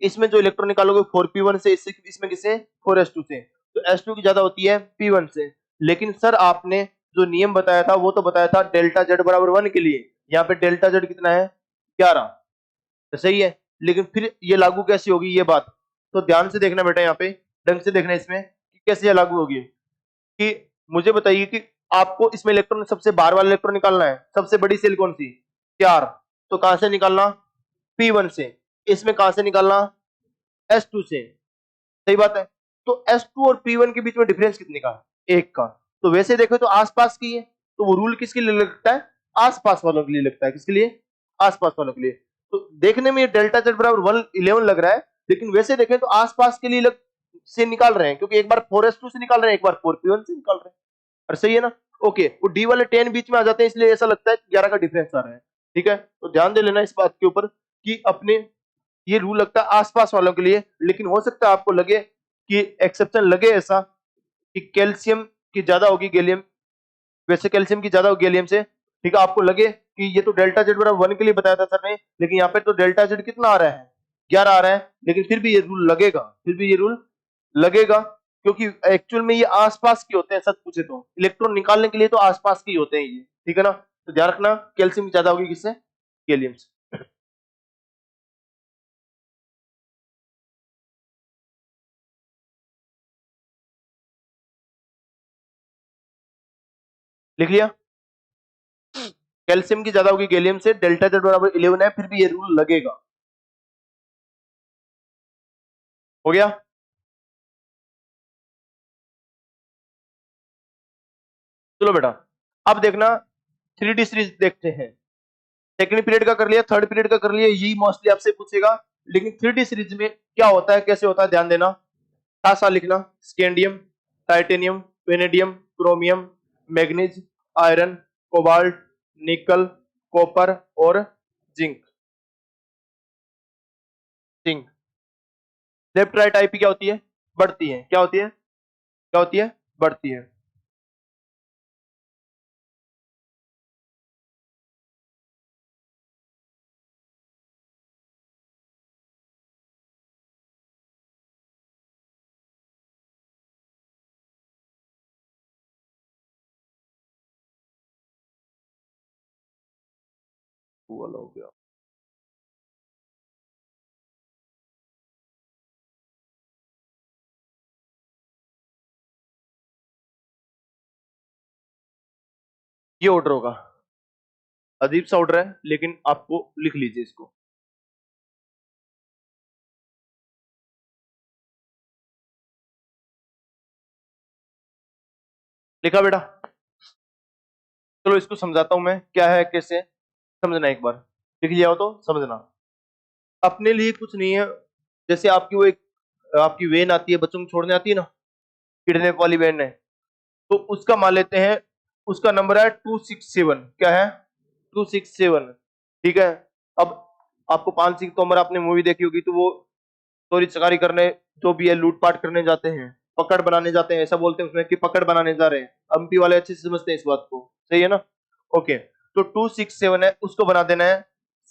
इसमें जो इलेक्ट्रॉन निकालोगे 4p1 से, इसमें किससे? 4s2 से। तो s2 की ज्यादा होती है p1 से। लेकिन सर आपने जो नियम बताया था वो तो बताया था डेल्टा जेड बराबर 1 के लिए। यहाँ पे डेल्टा जेड कितना है? 11। तो सही है। लेकिन फिर ये लागू कैसी होगी ये बात? तो ध्यान से देखना बेटा, यहाँ पे ढंग से देखना इसमें कि कैसे ये लागू होगी। कि मुझे बताइए कि आपको इसमें इलेक्ट्रॉन, सबसे बाहर वाला इलेक्ट्रॉन निकालना है। सबसे बड़ी सेल कौन सी? 4। तो कहां से निकालना? P1 से। इसमें कहां से निकालना? S2 से। सही बात है। तो S2 और P1 के बीच में डिफरेंस कितने का? 1 का। तो वैसे देखो तो आसपास की है, तो वो रूल किसके लिए लगता है? आसपास वालों के लिए लगता है। किसके लिए? आसपास वालों के लिए। तो देखने में ये डेल्टा जेड बराबर 111 लग रहा है, लेकिन वैसे देखें तो आसपास के लिए से निकाल रहे हैं, क्योंकि एक बार 4s2 से निकाल रहे हैं, एक बार 4p1 से निकाल रहे हैं। और सही है ना? ओके, वो डी वाले 10 बीच में आ जाते हैं, इसलिए ऐसा लगता है 11 का डिफरेंस आ रहा है। ठीक है, तो ध्यान दे लेना इस बात के ऊपर कि अपने ये रूल लगता है आसपास वालों के लिए। लेकिन हो सकता है आपको लगे कि एक्सेप्शन लगे ऐसा कि कैल्शियम की ज्यादा होगी गैलियम, वैसे कैल्शियम की ज्यादा होगी गैलियम से। ठीक है, आपको लगे कि ये तो डेल्टा जेड बराबर 1 के लिए बताया था सर ने, लेकिन यहाँ पे तो डेल्टा जेड कितना आ रहा है? 11 आ रहा है। लेकिन फिर भी ये रूल लगेगा, फिर भी ये रूल लगेगा, क्योंकि एक्चुअल में ये आसपास के होते हैं। सच पूछे तो इलेक्ट्रॉन निकालने के लिए तो आसपास के ही होते हैं ये। ठीक है ना? तो ध्यान रखना, कैल्शियम की ज्यादा होगी किससे? गैलियम से। लिख लिया? कैल्शियम की ज्यादा होगी गैलियम से, डेल्टा जेड बराबर 11 है, फिर भी ये रूल लगेगा। हो गया? चलो बेटा, अब देखना 3D सीरीज देखते हैं। सेकंड पीरियड का कर लिया, थर्ड पीरियड का कर लिया, यही मोस्टली आपसे पूछेगा। लेकिन 3D सीरीज में क्या होता है, कैसे होता है, ध्यान देना। साथ साथ लिखना। Scandium, titanium, vanadium, chromium, manganese, iron, cobalt, निकल, कॉपर और zinc. Zinc. Left right IP क्या होती है? बढ़ती है। क्या होती है? क्या होती है? बढ़ती है। वो वाला हो गया। ये ऑर्डर होगा। अजीब सा ऑर्डर है, लेकिन आपको लिख लीजिए इसको। लिखा बेटा? चलो इसको समझाता हूं मैं, क्या है कैसे, समझना एक बार। लिख लिया हो तो समझना। अपने लिए कुछ नहीं है। जैसे आपकी वो एक आपकी वेन आती है, बच्चों को छोड़ने आती है ना, किडनैप वाली वेन है, तो उसका मान लेते हैं, उसका नंबर है 267। क्या है? 267। ठीक है। अब आपको पान सिंह तोमर, आपने मूवी देखी होगी, तो वो चोरी चकारी करने, जो भी है लूटपाट करने जाते हैं, पकड़ बनाने जाते हैं, ऐसा बोलते हैं उसमें कि पकड़ बनाने जा रहे हैं। एमपी वाले अच्छे से समझते हैं इस बात को, सही है ना? ओके, तो 267 है, उसको बना देना है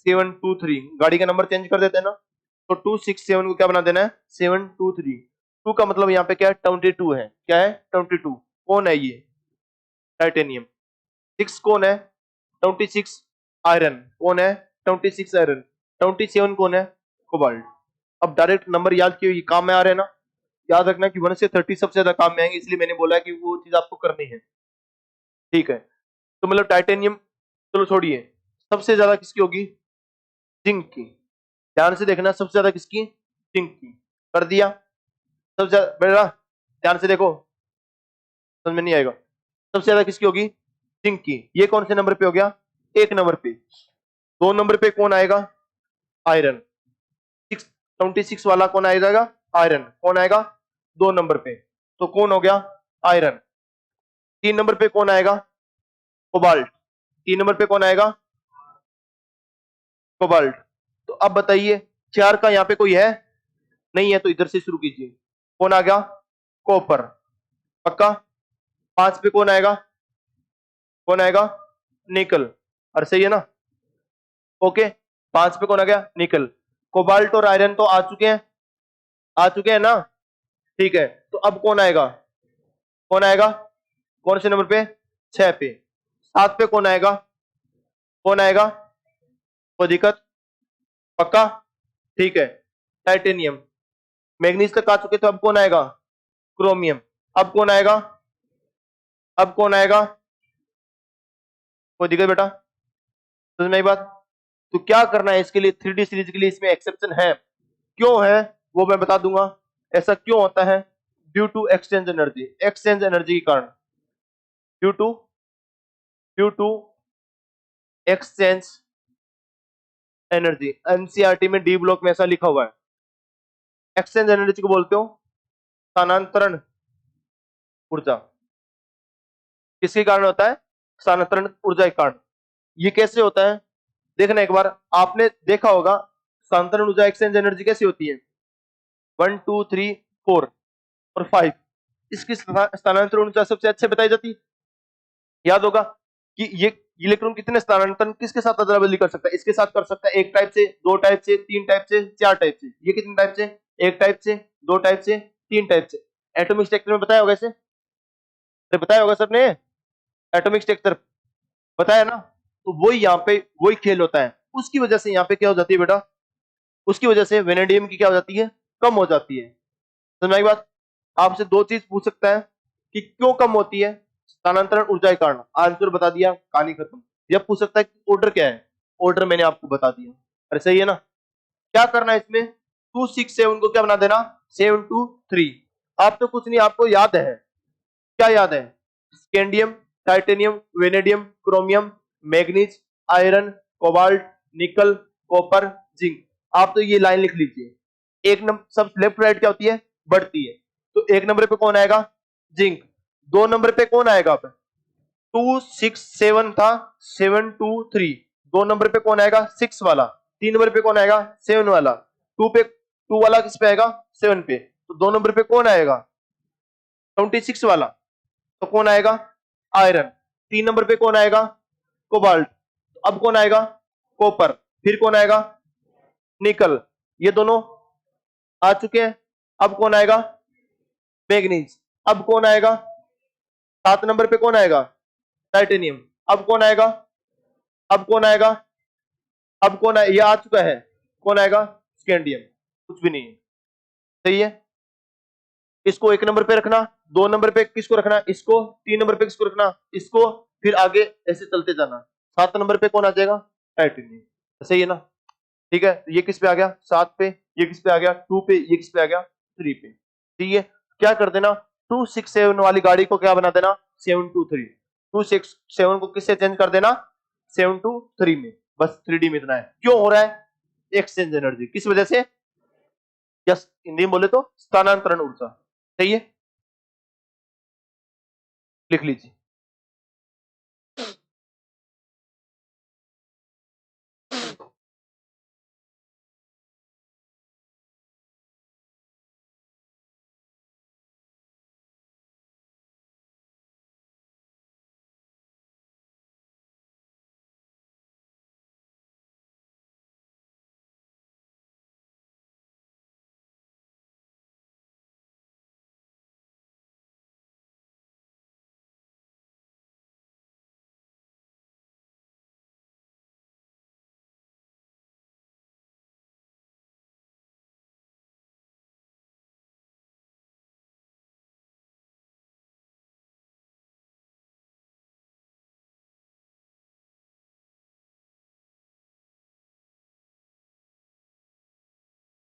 723। गाड़ी का नंबर चेंज कर देते हैं ना, तो 267 को क्या बना देना है? 723। टू का मतलब यहाँ पे क्या है? 22 है। क्या है? 22। कौन है ये? टाइटेनियम। 6 कौन है? 26 आयरन। कौन है? 26 आयरन। 27 कौन है? कोबाल्ट। अब डायरेक्ट नंबर याद किए, ये काम में आ रहे हैं ना? याद रखना कि 1 से 30 सबसे ज्यादा काम में आएंगे, इसलिए मैंने बोला कि वो चीज आपको करनी है। ठीक है, तो मतलब टाइटेनियम, चलो छोड़िए, सबसे ज्यादा किसकी होगी? जिंक की। ध्यान से देखना, सबसे ज्यादा किसकी? जिंक की। कर दिया। सबसे ज्यादा बेटा, ध्यान से देखो, समझ में नहीं आएगा। सबसे ज्यादा किसकी होगी? जिंक की। ये कौन से नंबर पे हो गया? 1 नंबर पे। 2 नंबर पे कौन आएगा? आयरन। 26 वाला कौन आ जाएगा? आयरन। कौन आएगा? 2 नंबर पे, तो कौन हो गया? आयरन। 3 नंबर पे कौन आएगा? कोबाल्ट। 3 नंबर पे कौन आएगा? कोबाल्ट। तो अब बताइए, 4 का यहाँ पे कोई है? नहीं है, तो इधर से शुरू कीजिए। कौन आ गया? कॉपर। पक्का। 5 पे कौन आएगा? कौन आएगा? निकल। और सही है ना? ओके, 5 पे कौन आ गया? निकल। कोबाल्ट और आयरन तो आ चुके हैं, आ चुके हैं ना? ठीक है, तो अब कौन आएगा? कौन आएगा? कौन से नंबर पे? 6 पे। 7 पे कौन आएगा? कौन आएगा? कोई दिक्कत? पक्का? ठीक है, टाइटेनियम। मैग्नीज तक आ चुके, तो अब कौन आएगा? क्रोमियम। अब कौन आएगा? अब कौन आएगा? कोई दिक्कत बेटा? समझ में आई बात? तो क्या करना है इसके लिए, 3D सीरीज के लिए इसमें एक्सेप्शन है। क्यों है वो मैं बता दूंगा। ऐसा क्यों होता है? Due to exchange energy, exchange energy के कारण। Due to, due to exchange energy. NCERT में डी ब्लॉक में ऐसा लिखा हुआ है। एक्सचेंज एनर्जी को बोलते हो स्थानांतरण ऊर्जा। किसके कारण होता है? स्थानांतरण ऊर्जा के कारण। ये कैसे होता है? देखना एक बार, आपने देखा होगा स्थानांतरण ऊर्जा, एक्सचेंज एनर्जी कैसी होती है? 1 2 3 4 और 5, इसकी स्थानांतरण ऊर्जा सबसे अच्छे बताई जाती है। याद होगा कि ये इलेक्ट्रॉन कितने स्थानांतरण किसके साथ अदला बदली कर सकता है? इसके साथ कर सकता है, 1 टाइप से, 2 टाइप से, 3 टाइप से, 4 टाइप से। ये कितने टाइप से? 1 टाइप से, 2 टाइप से, 3 टाइप से। एटॉमिक स्ट्रक्चर में बताया होगा इसे, बताया होगा सबने, एटॉमिक स्ट्रक्चर बताया ना? तो वही यहाँ पे वही खेल होता है। उसकी वजह से यहाँ पे क्या हो जाती है बेटा? उसकी वजह से वेनेडियम की क्या हो जाती है? कम हो जाती है। समझ में आई बात? आपसे 2 चीज पूछ सकता है कि क्यों कम होती है? स्थानांतरण ऊर्जा के कारण। आंसर बता दिया, कहानी खत्म। यह पूछ सकता है कि ऑर्डर क्या है? ऑर्डर मैंने आपको बता दिया। अरे सही है ना? क्या करना है इसमें? 267 को क्या बना देना? 723। आप तो कुछ नहीं, आपको याद है। क्या याद है? Scandium, titanium, vanadium, chromium, manganese, iron, cobalt, निकल, कॉपर, जिंक। आप तो ये लाइन लिख लीजिए। एक नंबर सब लेफ्ट राइट क्या होती है? बढ़ती है। तो 1 नंबर पे कौन आएगा? जिंक। 2 नंबर पे कौन आएगा? 267 था, 723। 2 नंबर पे कौन आएगा? 6 वाला। 3 नंबर पे कौन आएगा? 7 वाला। 2 पे, 2 वाला किस पे आएगा? 7 पे। तो 2 नंबर पे कौन आएगा? 26 वाला। तो कौन आएगा? आयरन। 3 नंबर पे कौन आएगा? कोबाल्ट। अब कौन आएगा? कॉपर। फिर कौन आएगा? निकल। ये दोनों आ चुके हैं। अब कौन आएगा? मैग्नीज। अब कौन आएगा? 7 नंबर पे कौन आएगा? टाइटेनियम। अब कौन आएगा? अब कौन आएगा? अब कौन आए? ये आ चुका है। कौन आएगा? स्कैंडियम। कुछ भी नहीं है। सही है? इसको 1 नंबर पे रखना। 2 नंबर पे किसको रखना? इसको। 3 नंबर पे किसको रखना? इसको। फिर आगे ऐसे चलते जाना। 7 नंबर पे कौन आ जाएगा? टाइटेनियम। सही है ना? ठीक है, ये किस पे आ गया? 7 पे। ये किस पे आ गया? 2 पे। ये किस पे आ गया? 3 पे। ठीक है, क्या कर देना? 267 वाली गाड़ी को क्या बना देना? 723। 267 को किससे चेंज कर देना? 723 में। बस 3D में इतना है। क्यों हो रहा है? Exchange energy. किस वजह से? या हिंदी में बोले तो स्थानांतरण ऊर्जा। सही है, लिख लीजिए।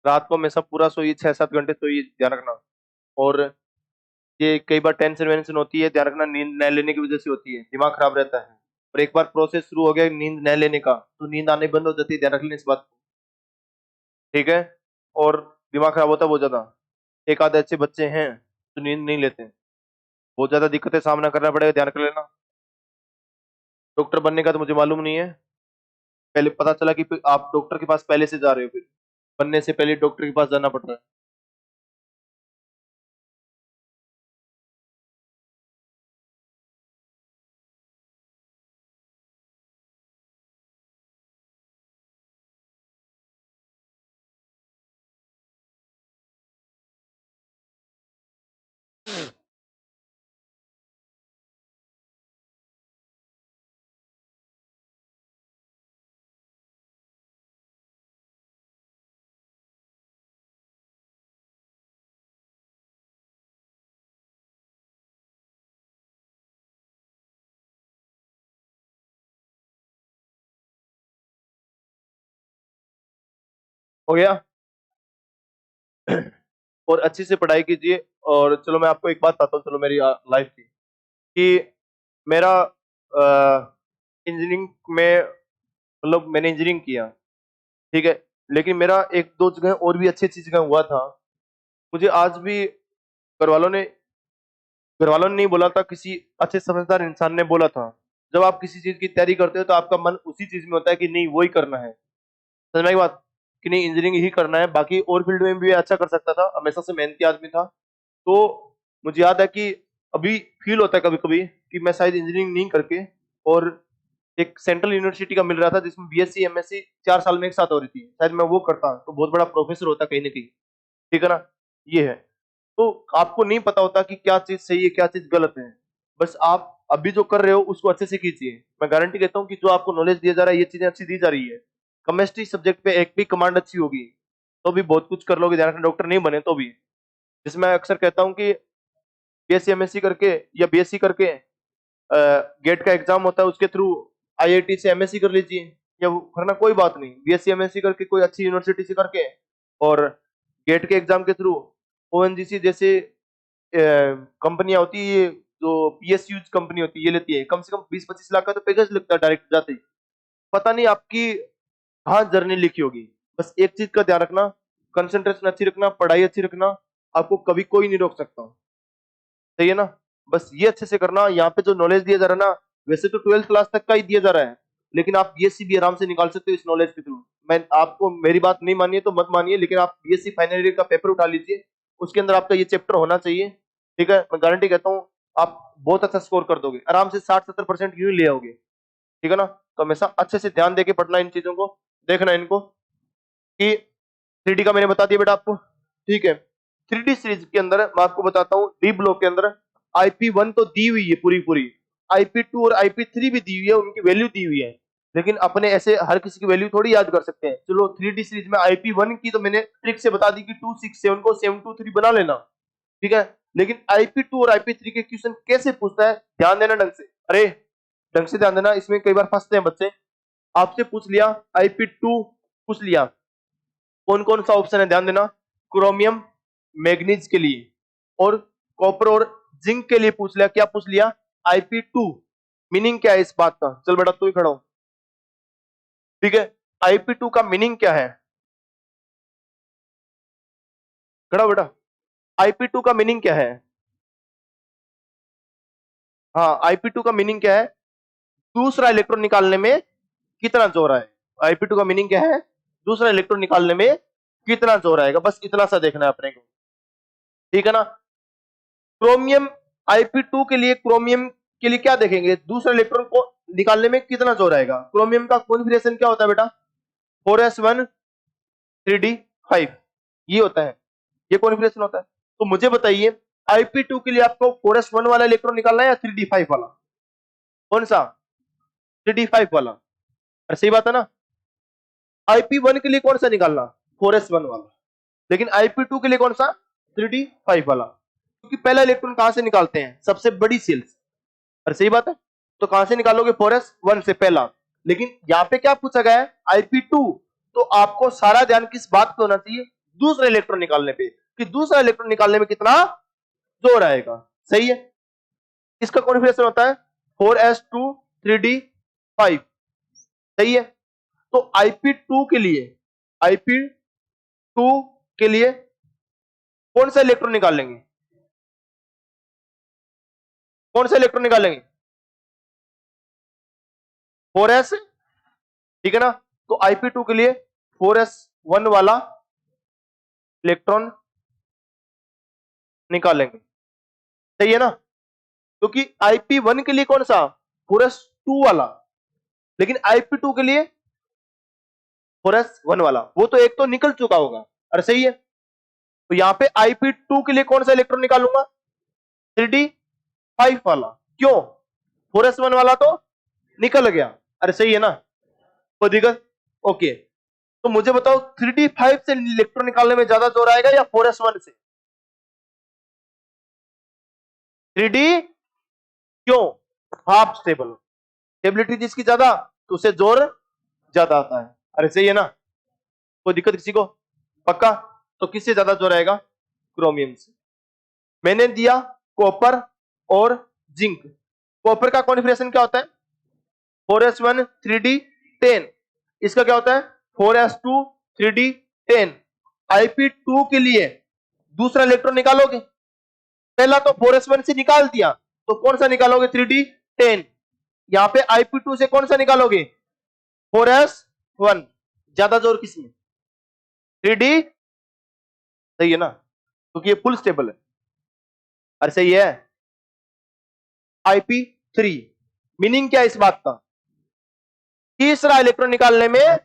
रात को हमेशा पूरा सोइए, 6-7 घंटे सोइए, ध्यान रखना। और ये कई बार टेंशन वेंशन होती है, ध्यान रखना, नींद न लेने की वजह से होती है, दिमाग खराब रहता है। और एक बार प्रोसेस शुरू हो गया नींद न लेने का, तो नींद आने बंद हो जाती है, ध्यान रख लेना इस बात को। ठीक है। और दिमाग खराब होता है बहुत ज्यादा। एक आधे अच्छे बच्चे हैं तो नींद नहीं लेते, बहुत ज्यादा दिक्कतें सामना करना पड़ेगा, ध्यान कर लेना। डॉक्टर बनने का तो मुझे मालूम नहीं है, पहले पता चला कि आप डॉक्टर के पास पहले से जा रहे हो, फिर बनने से पहले डॉक्टर के पास जाना पड़ रहा है। हो गया। और अच्छे से पढ़ाई कीजिए। और चलो मैं आपको एक बात बताता हूँ, चलो मेरी लाइफ की, कि मेरा इंजीनियरिंग में, मतलब मैंने इंजीनियरिंग किया, ठीक है, लेकिन मेरा एक दो जगह और भी अच्छी अच्छी जगह हुआ था। मुझे आज भी घर वालों ने घर वालों ने नहीं बोला था, किसी अच्छे समझदार इंसान ने बोला था, जब आप किसी चीज की तैयारी करते हो तो आपका मन उसी चीज में होता है कि नहीं वही करना है। समझ में आई बात, कि नहीं इंजीनियरिंग ही करना है, बाकी और फील्ड में भी अच्छा कर सकता था, हमेशा से मेहनती आदमी था। तो मुझे याद है कि अभी फील होता है कभी कभी कि मैं शायद इंजीनियरिंग नहीं करके, और एक सेंट्रल यूनिवर्सिटी का मिल रहा था जिसमें बीएससी एमएससी 4 साल में एक साथ हो रही थी, शायद मैं वो करता तो बहुत बड़ा प्रोफेसर होता कहीं ना कहीं। ठीक है ना, ये है। तो आपको नहीं पता होता कि क्या चीज सही है क्या चीज गलत है, बस आप अभी जो कर रहे हो उसको अच्छे से कीजिए। मैं गारंटी देता हूँ कि जो आपको नॉलेज दिया जा रहा है ये चीजें अच्छी दी जा रही है। केमिस्ट्री सब्जेक्ट पे एक भी कमांड अच्छी होगी तो भी बहुत कुछ कर लोगे, ध्यान रखना, डॉक्टर नहीं बने तो भी। जिसमें मैं अक्सर कहता हूँ कि बीएससी एमएससी करके या बीएससी करके गेट का एग्जाम होता है उसके थ्रू आईआईटी से एमएससी कर लीजिए, या वो करना कोई बात नहीं, बीएससी एमएससी करके कोई अच्छी यूनिवर्सिटी से करके, और गेट के एग्जाम के थ्रू ओएनजीसी जैसे कंपनियां होती है, जो पीएसयू कंपनी होती है ये लेती है, कम से कम 20-25 लाख का तो पैकेज लगता है डायरेक्ट जाते ही। पता नहीं आपकी कहाँ जर्नी लिखी होगी। बस एक चीज का ध्यान रखना, कंसंट्रेशन अच्छी रखना, पढ़ाई अच्छी रखना, आपको कभी कोई नहीं रोक सकता। सही है ना, बस ये अच्छे से करना। यहाँ पे जो नॉलेज दिया जा रहा है ना, वैसे तो 12th क्लास तक का ही दिया जा रहा है, लेकिन आप बीएससी भी आराम से निकाल सकते हो इस नॉलेज के थ्रू। मैं आपको, मेरी बात नहीं मानिए तो मत मानिए, लेकिन आप बीएससी फाइनल ईयर का पेपर उठा लीजिए, उसके अंदर आपका ये चैप्टर होना चाहिए। ठीक है, मैं गारंटी कहता हूँ आप बहुत अच्छा स्कोर कर दोगे, आराम से 60-70% यूं ही ले आओगे। ठीक है ना, तो हमेशा अच्छे से ध्यान देके पढ़ना इन चीजों को, देखना इनको, कि 3D का मैंने बता दिया बेटा आपको। ठीक है, 3D सीरीज के अंदर मैं आपको बताता हूँ, डी ब्लॉक के अंदर IP1 तो दी हुई है पूरी पूरी, IP2 और IP3 भी दी हुई है, उनकी वैल्यू दी हुई है, लेकिन अपने ऐसे हर किसी की वैल्यू थोड़ी याद कर सकते हैं। चलो 3D सीरीज में IP1 की तो मैंने ट्रिक से बता दी कि 267 को 723 बना लेना। ठीक है, लेकिन IP2 और IP3 के क्वेश्चन कैसे पूछता है, ध्यान देना ढंग से, अरे ढंग से ध्यान देना, इसमें कई बार फंसते हैं बच्चे। आपसे पूछ लिया IP2, पूछ लिया कौन कौन सा ऑप्शन है, ध्यान देना, क्रोमियम मैग्नीज के लिए, और कॉपर और जिंक के लिए पूछ लिया, क्या पूछ लिया, IP2। मीनिंग क्या है इस बात का, चल बेटा तू ही खड़ा हो। ठीक है, IP2 का मीनिंग क्या है, खड़ा हो बेटा। IP2 का मीनिंग क्या है? हाँ, IP2 का मीनिंग क्या है? दूसरा इलेक्ट्रॉन निकालने में कितना जोर आएगा। IP2 का मीनिंग क्या है? दूसरा इलेक्ट्रॉन निकालने में कितना जोर आएगा, बस इतना सा देखना है अपने को, ठीक है ना। क्रोमियम IP2 के लिए, क्रोमियम के लिए क्या देखेंगे? दूसरा इलेक्ट्रॉन को निकालने में कितना जोर आएगा। क्रोमियम का कॉन्फिगरेशन क्या होता है बेटा? 4s1 3d5, ये होता है, ये कॉन्फिगरेशन होता है। तो मुझे बताइए IP2 के लिए आपको 4s1 वाला इलेक्ट्रॉन निकालना है या 3d5 वाला? कौन सा? 3d5 वाला। अरे सही बात है ना। IP1 के लिए कौन सा निकालना? 4s1 वाला। लेकिन IP2 के लिए कौन सा? 3d5 वाला। क्योंकि पहला इलेक्ट्रॉन कहां से निकालते हैं? सबसे बड़ी सेल से। अरे सही बात है। तो कहां से निकालोगे? 4s1 से पहला। लेकिन यहां पे क्या पूछा गया है? IP2। तो आपको सारा ध्यान किस बात पे होना चाहिए? दूसरा इलेक्ट्रॉन निकालने पे, कि दूसरा इलेक्ट्रॉन निकालने में कितना जोर आएगा। सही है। इसका कॉन्फिगरेशन होता है 4s2 3d5। सही है। तो IP2 के लिए, IP2 के लिए कौन सा इलेक्ट्रॉन निकालेंगे? कौन सा इलेक्ट्रॉन निकालेंगे? 4s, ठीक है ना। तो IP2 के लिए 4s1 वाला इलेक्ट्रॉन निकालेंगे। सही है ना। क्योंकि IP1 के लिए कौन सा? 4s2 वाला। लेकिन IP2 के लिए 4s1 वाला, वो तो एक तो निकल चुका होगा। अरे सही है। तो यहां पे IP2 के लिए कौन सा इलेक्ट्रॉन निकालूंगा? 3d5 वाला। क्यों? 4s1 वाला तो निकल गया। अरे सही है ना। कोई दिक्कत? ओके। तो मुझे बताओ 3d5 से इलेक्ट्रॉन निकालने में ज्यादा जोर आएगा या 4s1 से? 3d। क्यों? हाफ स्टेबल, स्टेबिलिटी जिसकी ज्यादा तो उसे जोर ज्यादा आता है। अरे सही है ना। कोई दिक्कत किसी को? पक्का? तो किससे ज्यादा जोर आएगा? क्रोमियम से। मैंने दिया कॉपर और जिंक। कॉपर का कॉन्फिगरेशन क्या होता है? 4s1 3d10। इसका क्या होता है? 4s2 3d10। IP2 के लिए दूसरा इलेक्ट्रॉन निकालोगे, पहला तो 4s1 से निकाल दिया, तो कौन सा निकालोगे? 3d10। यहां पे IP2 से कौन सा निकालोगे? 4s1। ज्यादा जोर किसमें? 3d। सही है ना, क्योंकि ये फुल स्टेबल है। अरे सही है। IP3, मीनिंग क्या है इस बात का? तीसरा इलेक्ट्रॉन निकालने में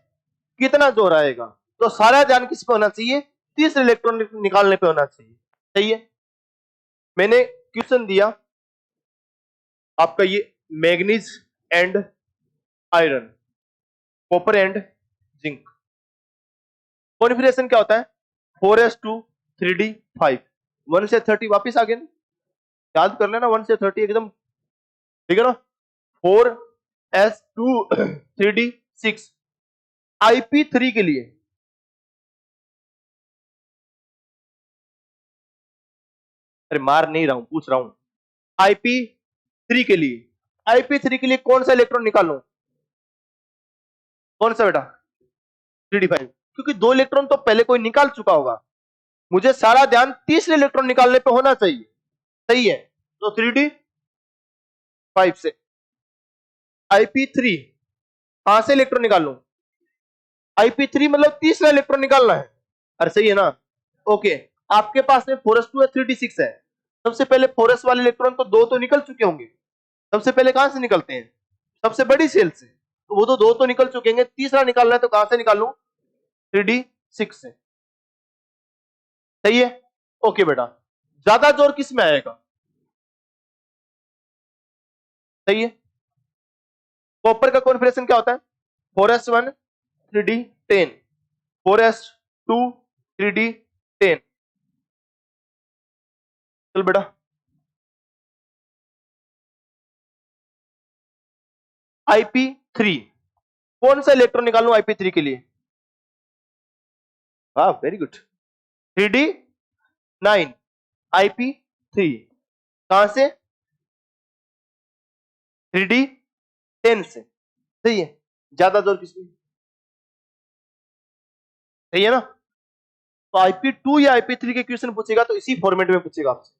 कितना जोर आएगा। तो सारा ध्यान किस पे होना चाहिए? तीसरे इलेक्ट्रॉन निकालने पे होना चाहिए। सही है। मैंने क्वेश्चन दिया आपका, ये manganese and iron, copper and zinc, configuration क्या होता है? 4s2 3d5। 1 से 30 वापिस आ गए ना, याद कर लेना। 1 से 30 एकदम, ठीक है ना। 4s2 3d6। IP3 के लिए, अरे मार नहीं रहा हूं, पूछ रहा हूं। IP3 के लिए, IP3 के लिए कौन सा इलेक्ट्रॉन निकालूं? कौन सा बेटा? 3d5। क्योंकि दो इलेक्ट्रॉन तो पहले कोई निकाल चुका होगा, मुझे सारा ध्यान तीसरे इलेक्ट्रॉन निकालने पे होना चाहिए। सही है। तो 3d5 से IP3 कहां से इलेक्ट्रॉन निकालूं? IP3 मतलब तीसरा इलेक्ट्रॉन निकालना है। अरे सही है ना। ओके। आपके पास में 4s2 है, 3d6 है। सबसे पहले 4s वाले इलेक्ट्रॉन तो दो तो निकल चुके होंगे। सबसे पहले कहां से निकलते हैं? सबसे बड़ी सेल से। तो वो तो दो तो निकल चुके हैं, तीसरा निकालना है तो कहां से निकालूं? 3d6 से। सही है। ओके बेटा। ज्यादा जोर किस में आएगा? सही है। कॉपर का कॉन्फिगरेशन क्या होता है? 4s1 3d10, 4s2 3d10। चल बेटा। IP3, कौन सा इलेक्ट्रॉन निकालूं IP3 के लिए? हाँ वेरी गुड। 3d9। IP3 कहां से? 3d10 से। सही है। ज्यादा जोर किसमें? सही है ना। तो IP2 या IP3 के क्वेश्चन पूछेगा तो इसी फॉर्मेट में पूछेगा आपसे।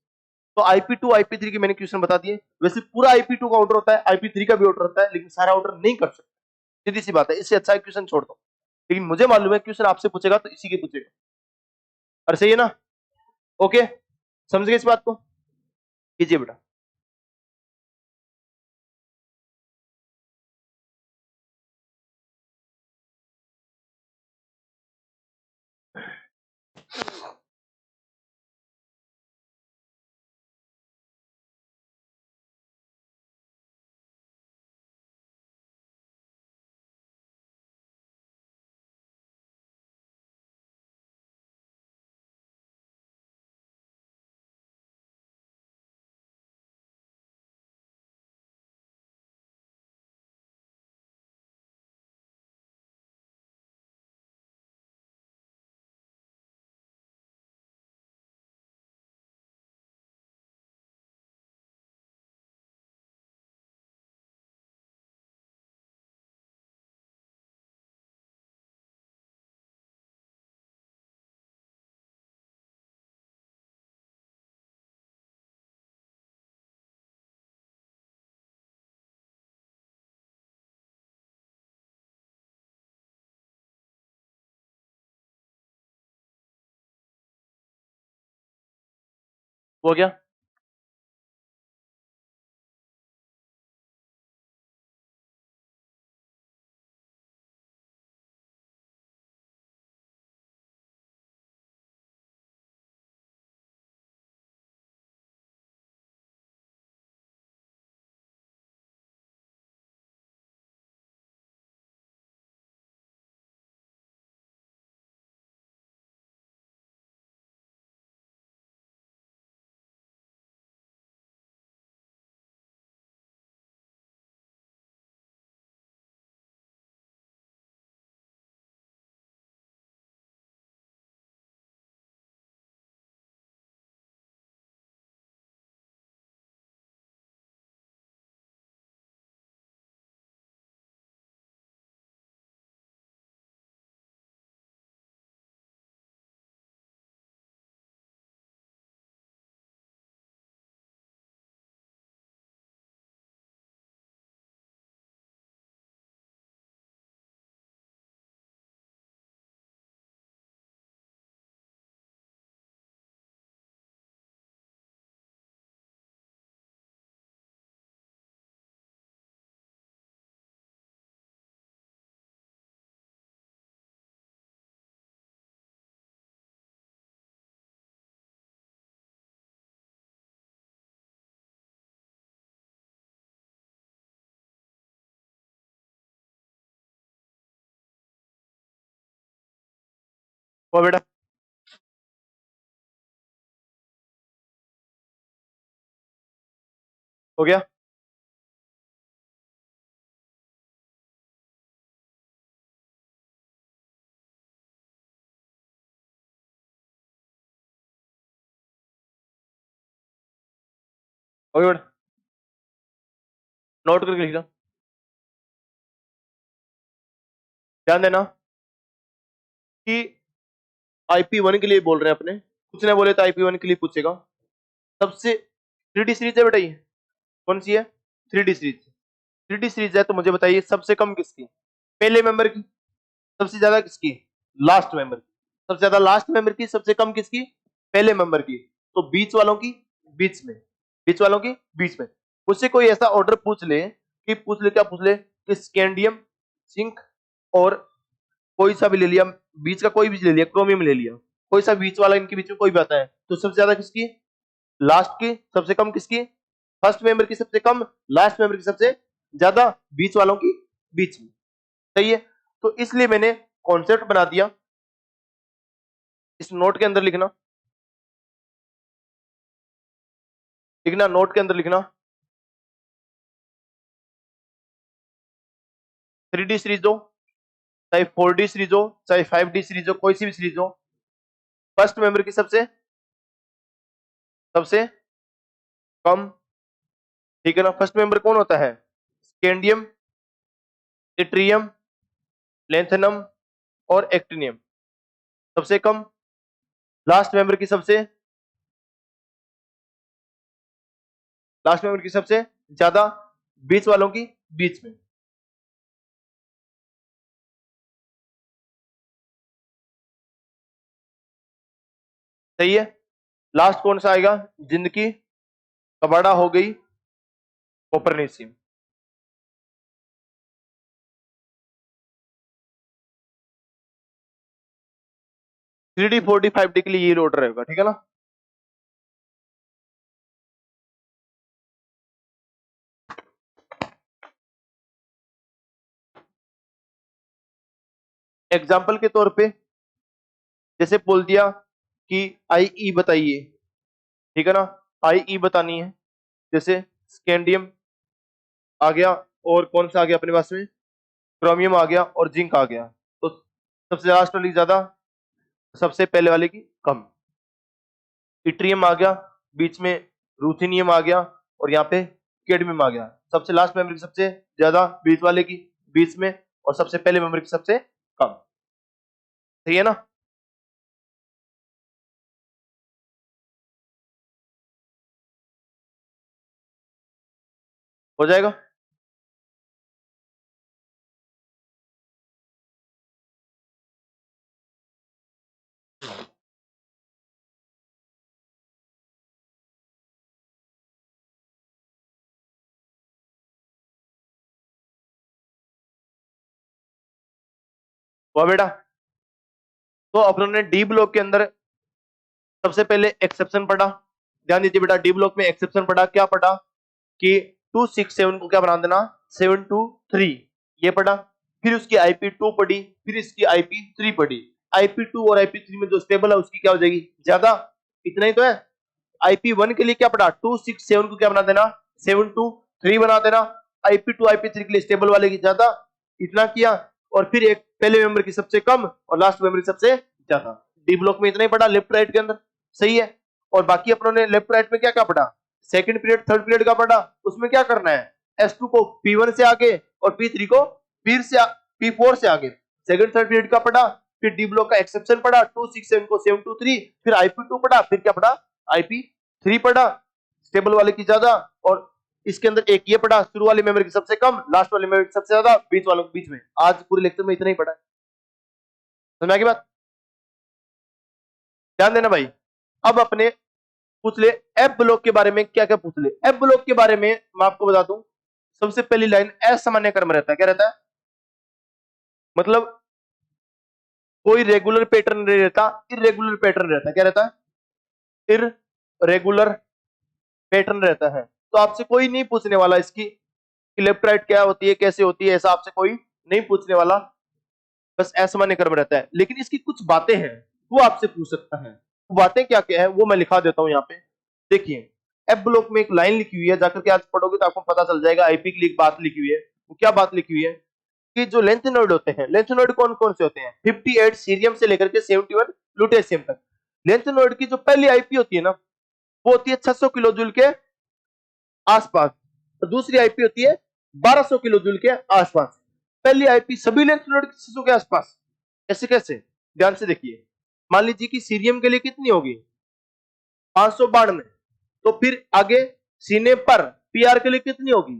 तो IP2 IP3 के मैंने क्वेश्चन बता दिए। वैसे पूरा IP2 का ऑर्डर होता है, IP3 का भी ऑर्डर होता है, लेकिन सारा ऑर्डर नहीं कर सकते, सीधी सी बात है। इससे अच्छा क्वेश्चन छोड़ दो, लेकिन मुझे मालूम है क्वेश्चन आपसे पूछेगा तो इसी के पूछेगा। और सही है ना? ओके, समझ गए इस बात को? कीजिए बेटा। हो गया? वो बेटा हो गया? हो गया बेटा? नोट करके लिखना, ध्यान देना कि IP1 के लिए बोल रहे हैं अपने, कुछ ने बोले तो IP1 के लिए पूछेगा। सबसे 3D सीरीज है बेटा, ये कौन सी है? 3D series. 3D सीरीज है तो मुझे बताइए सबसे कम किसकी? पहले मेंबर की। सबसे ज्यादा किसकी? लास्ट मेंबर की। सबसे ज्यादा लास्ट मेंबर की, सबसे कम किसकी? पहले मेंबर की। तो बीच वालों की बीच में, बीच वालों की बीच में। उससे कोई ऐसा ऑर्डर पूछ ले कि पूछ ले, क्या पूछ ले कि स्कैंडियम, जिंक और कोई सा भी ले लिया, बीच का कोई भी ले लिया, क्रोमियम ले लिया, कोई सा बीच वाला इनके बीच में कोई भी आता है, तो सबसे ज्यादा किसकी? लास्ट की। सबसे कम किसकी? फर्स्ट मेंबर की सबसे कम, लास्ट मेंबर की सबसे ज्यादा, बीच वालों की बीच में। सही है? तो इसलिए मैंने कॉन्सेप्ट बना दिया, इस नोट के अंदर लिखना, लिखना नोट के अंदर लिखना, 3D सीरीज हो चाहे 4D सीरीज हो चाहे 5D सीरीज हो, कोई सी भी सीरीज हो, फर्स्ट मेंबर की सबसे सबसे कम। ठीक है ना? फर्स्ट मेंबर कौन होता है? स्कैंडियम, ट्रिटियम, लैंथेनम और एक्टिनियम। सबसे कम लास्ट मेंबर की सबसे ज्यादा, बीच वालों की बीच में। सही है। लास्ट कौन सा आएगा? जिंदगी कबाड़ा हो गई कोपरनेसियम। 3D 4D 5D के लिए ये ऑर्डर रहेगा, ठीक है ना। एग्जाम्पल के तौर पे जैसे बोल दिया कि आई ई बताइए, ठीक है ना, आई ई बतानी है। जैसे स्कैंडियम आ गया, और कौन सा आ गया अपने पास में, क्रोमियम आ गया, और जिंक आ गया। तो सबसे लास्ट वाली ज्यादा, सबसे पहले वाले की कम। इट्रियम आ गया, बीच में रूथेनियम आ गया, और यहाँ पे कैडमियम आ गया। सबसे लास्ट मेमोरी की सबसे ज्यादा, बीच वाले की बीच में, और सबसे पहले मेमोरी की सबसे कम। सही है ना। हो जाएगा। वाह बेटा। तो अपन ने डी ब्लॉक के अंदर सबसे पहले एक्सेप्शन पढ़ा। ध्यान दीजिए बेटा, डी ब्लॉक में एक्सेप्शन पढ़ा, क्या पढ़ा कि 267 को क्या बना देना, 723, ये पढ़ा। फिर उसकी IP2 पढ़ी, फिर इसकी IP3 पढ़ी। IP2 और IP3 में जो स्टेबल है उसकी क्या हो जाएगी, ज्यादा। इतना ही तो है। IP1 के लिए क्या पढ़ा, 267 को क्या बना देना, 723 बना देना। IP2 IP3 के लिए स्टेबल वाले की ज्यादा, इतना किया। और फिर एक पहले मेंबर की सबसे कम और लास्ट मेंबर की सबसे ज्यादा। डी ब्लॉक में इतना ही पढ़ा लेफ्ट राइट के अंदर। सही है। और बाकी अपनों ने लेफ्ट राइट में क्या क्या पढ़ा, सेकंड पीरियड थर्ड पीरियड का पढ़ा। उसमें क्या करना है, S2 को P1 से आगे और P3 को फिर से P4 से आगे। सेकंड थर्ड पीरियड का पढ़ा, फिर डी ब्लॉक का एक्सेप्शन पढ़ा, 267 को 723, फिर IP2 पढ़ा, फिर क्या पढ़ा, IP3 पढ़ा, स्टेबल वाले की ज्यादा। और इसके अंदर एक ये पढ़ा, शुरू वाली मेमोरी की सबसे कम, लास्ट वाली मेमोरी की सबसे ज्यादा, बीच वालों के बीच में। आज पूरे लेक्चर में इतना ही पढ़ा है। समझ में आ गई बात। ध्यान देना भाई। अब अपने पूछ ले एफ ब्लॉक के बारे में, क्या क्या पूछ ले। एफ ब्लॉक के बारे में मैं आपको बता दूं, सबसे पहली लाइन असामान्य क्रम रहता है। क्या रहता है, मतलब कोई रेगुलर पैटर्न नहीं रहता, इरेगुलर पैटर्न रहता है। क्या रहता है, इरेगुलर पैटर्न रहता है। तो आपसे कोई नहीं पूछने वाला इसकी कि लेफ्ट राइट क्या होती है, कैसे होती है, ऐसा आपसे कोई नहीं पूछने वाला। बस असामान्य क्रम रहता है। लेकिन इसकी कुछ बातें हैं वो आपसे पूछ सकता है। वो बातें क्या क्या है वो मैं लिखा देता हूं यहाँ पे। देखिए, एफ ब्लॉक में एक लाइन लिखी हुई है, जाकर के आज पढ़ोगे तो आपको पता चल जाएगा। आईपी के लिए एक बात लिखी हुई है। वो क्या बात लिखी हुई है कि जो लेंथेनॉइड होते हैं, लेंथेनॉइड कौन कौन से होते हैं, 58 सीरियम से लेकर के 71 लुटेशियम तक। लेंथेनॉइड की जो पहली आईपी होती है ना, वो होती है 600 किलो जूल के आसपास, और दूसरी आईपी होती है 1200 किलो जूल के आसपास। पहली आईपी सभी लेंथेनॉइड की 600 के आसपास। ऐसे कैसे, ध्यान से देखिए। मान लीजिए कि सीरियम के लिए कितनी होगी, 592। तो फिर आगे सीने पर पीआर के लिए कितनी होगी,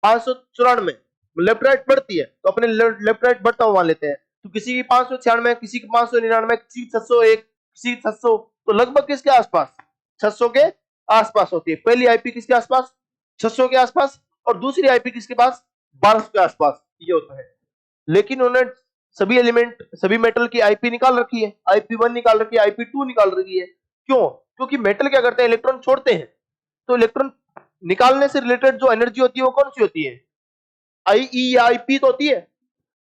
594। लेफ्ट राइट बढ़ती है तो अपने लेफ्ट राइट बढ़ता हुआ मान लेते हैं। तो किसी की 596, किसी की 599, किसी की 601, किसी की 600, तो लगभग किसके आसपास, 600 के आसपास होती है। पहली आईपी किसके आसपास, 600 के आसपास, और दूसरी आईपी किसके पास, 1200 के आसपास। ये होता है। लेकिन उन्होंने सभी एलिमेंट सभी मेटल की आईपी निकाल रखी है, IP1 निकाल रखी है, IP2 निकाल रखी है। क्यों, क्योंकि मेटल क्या करते हैं, इलेक्ट्रॉन छोड़ते हैं। तो इलेक्ट्रॉन निकालने से रिलेटेड जो एनर्जी होती है वो कौन सी होती है, IE या IP तो होती है।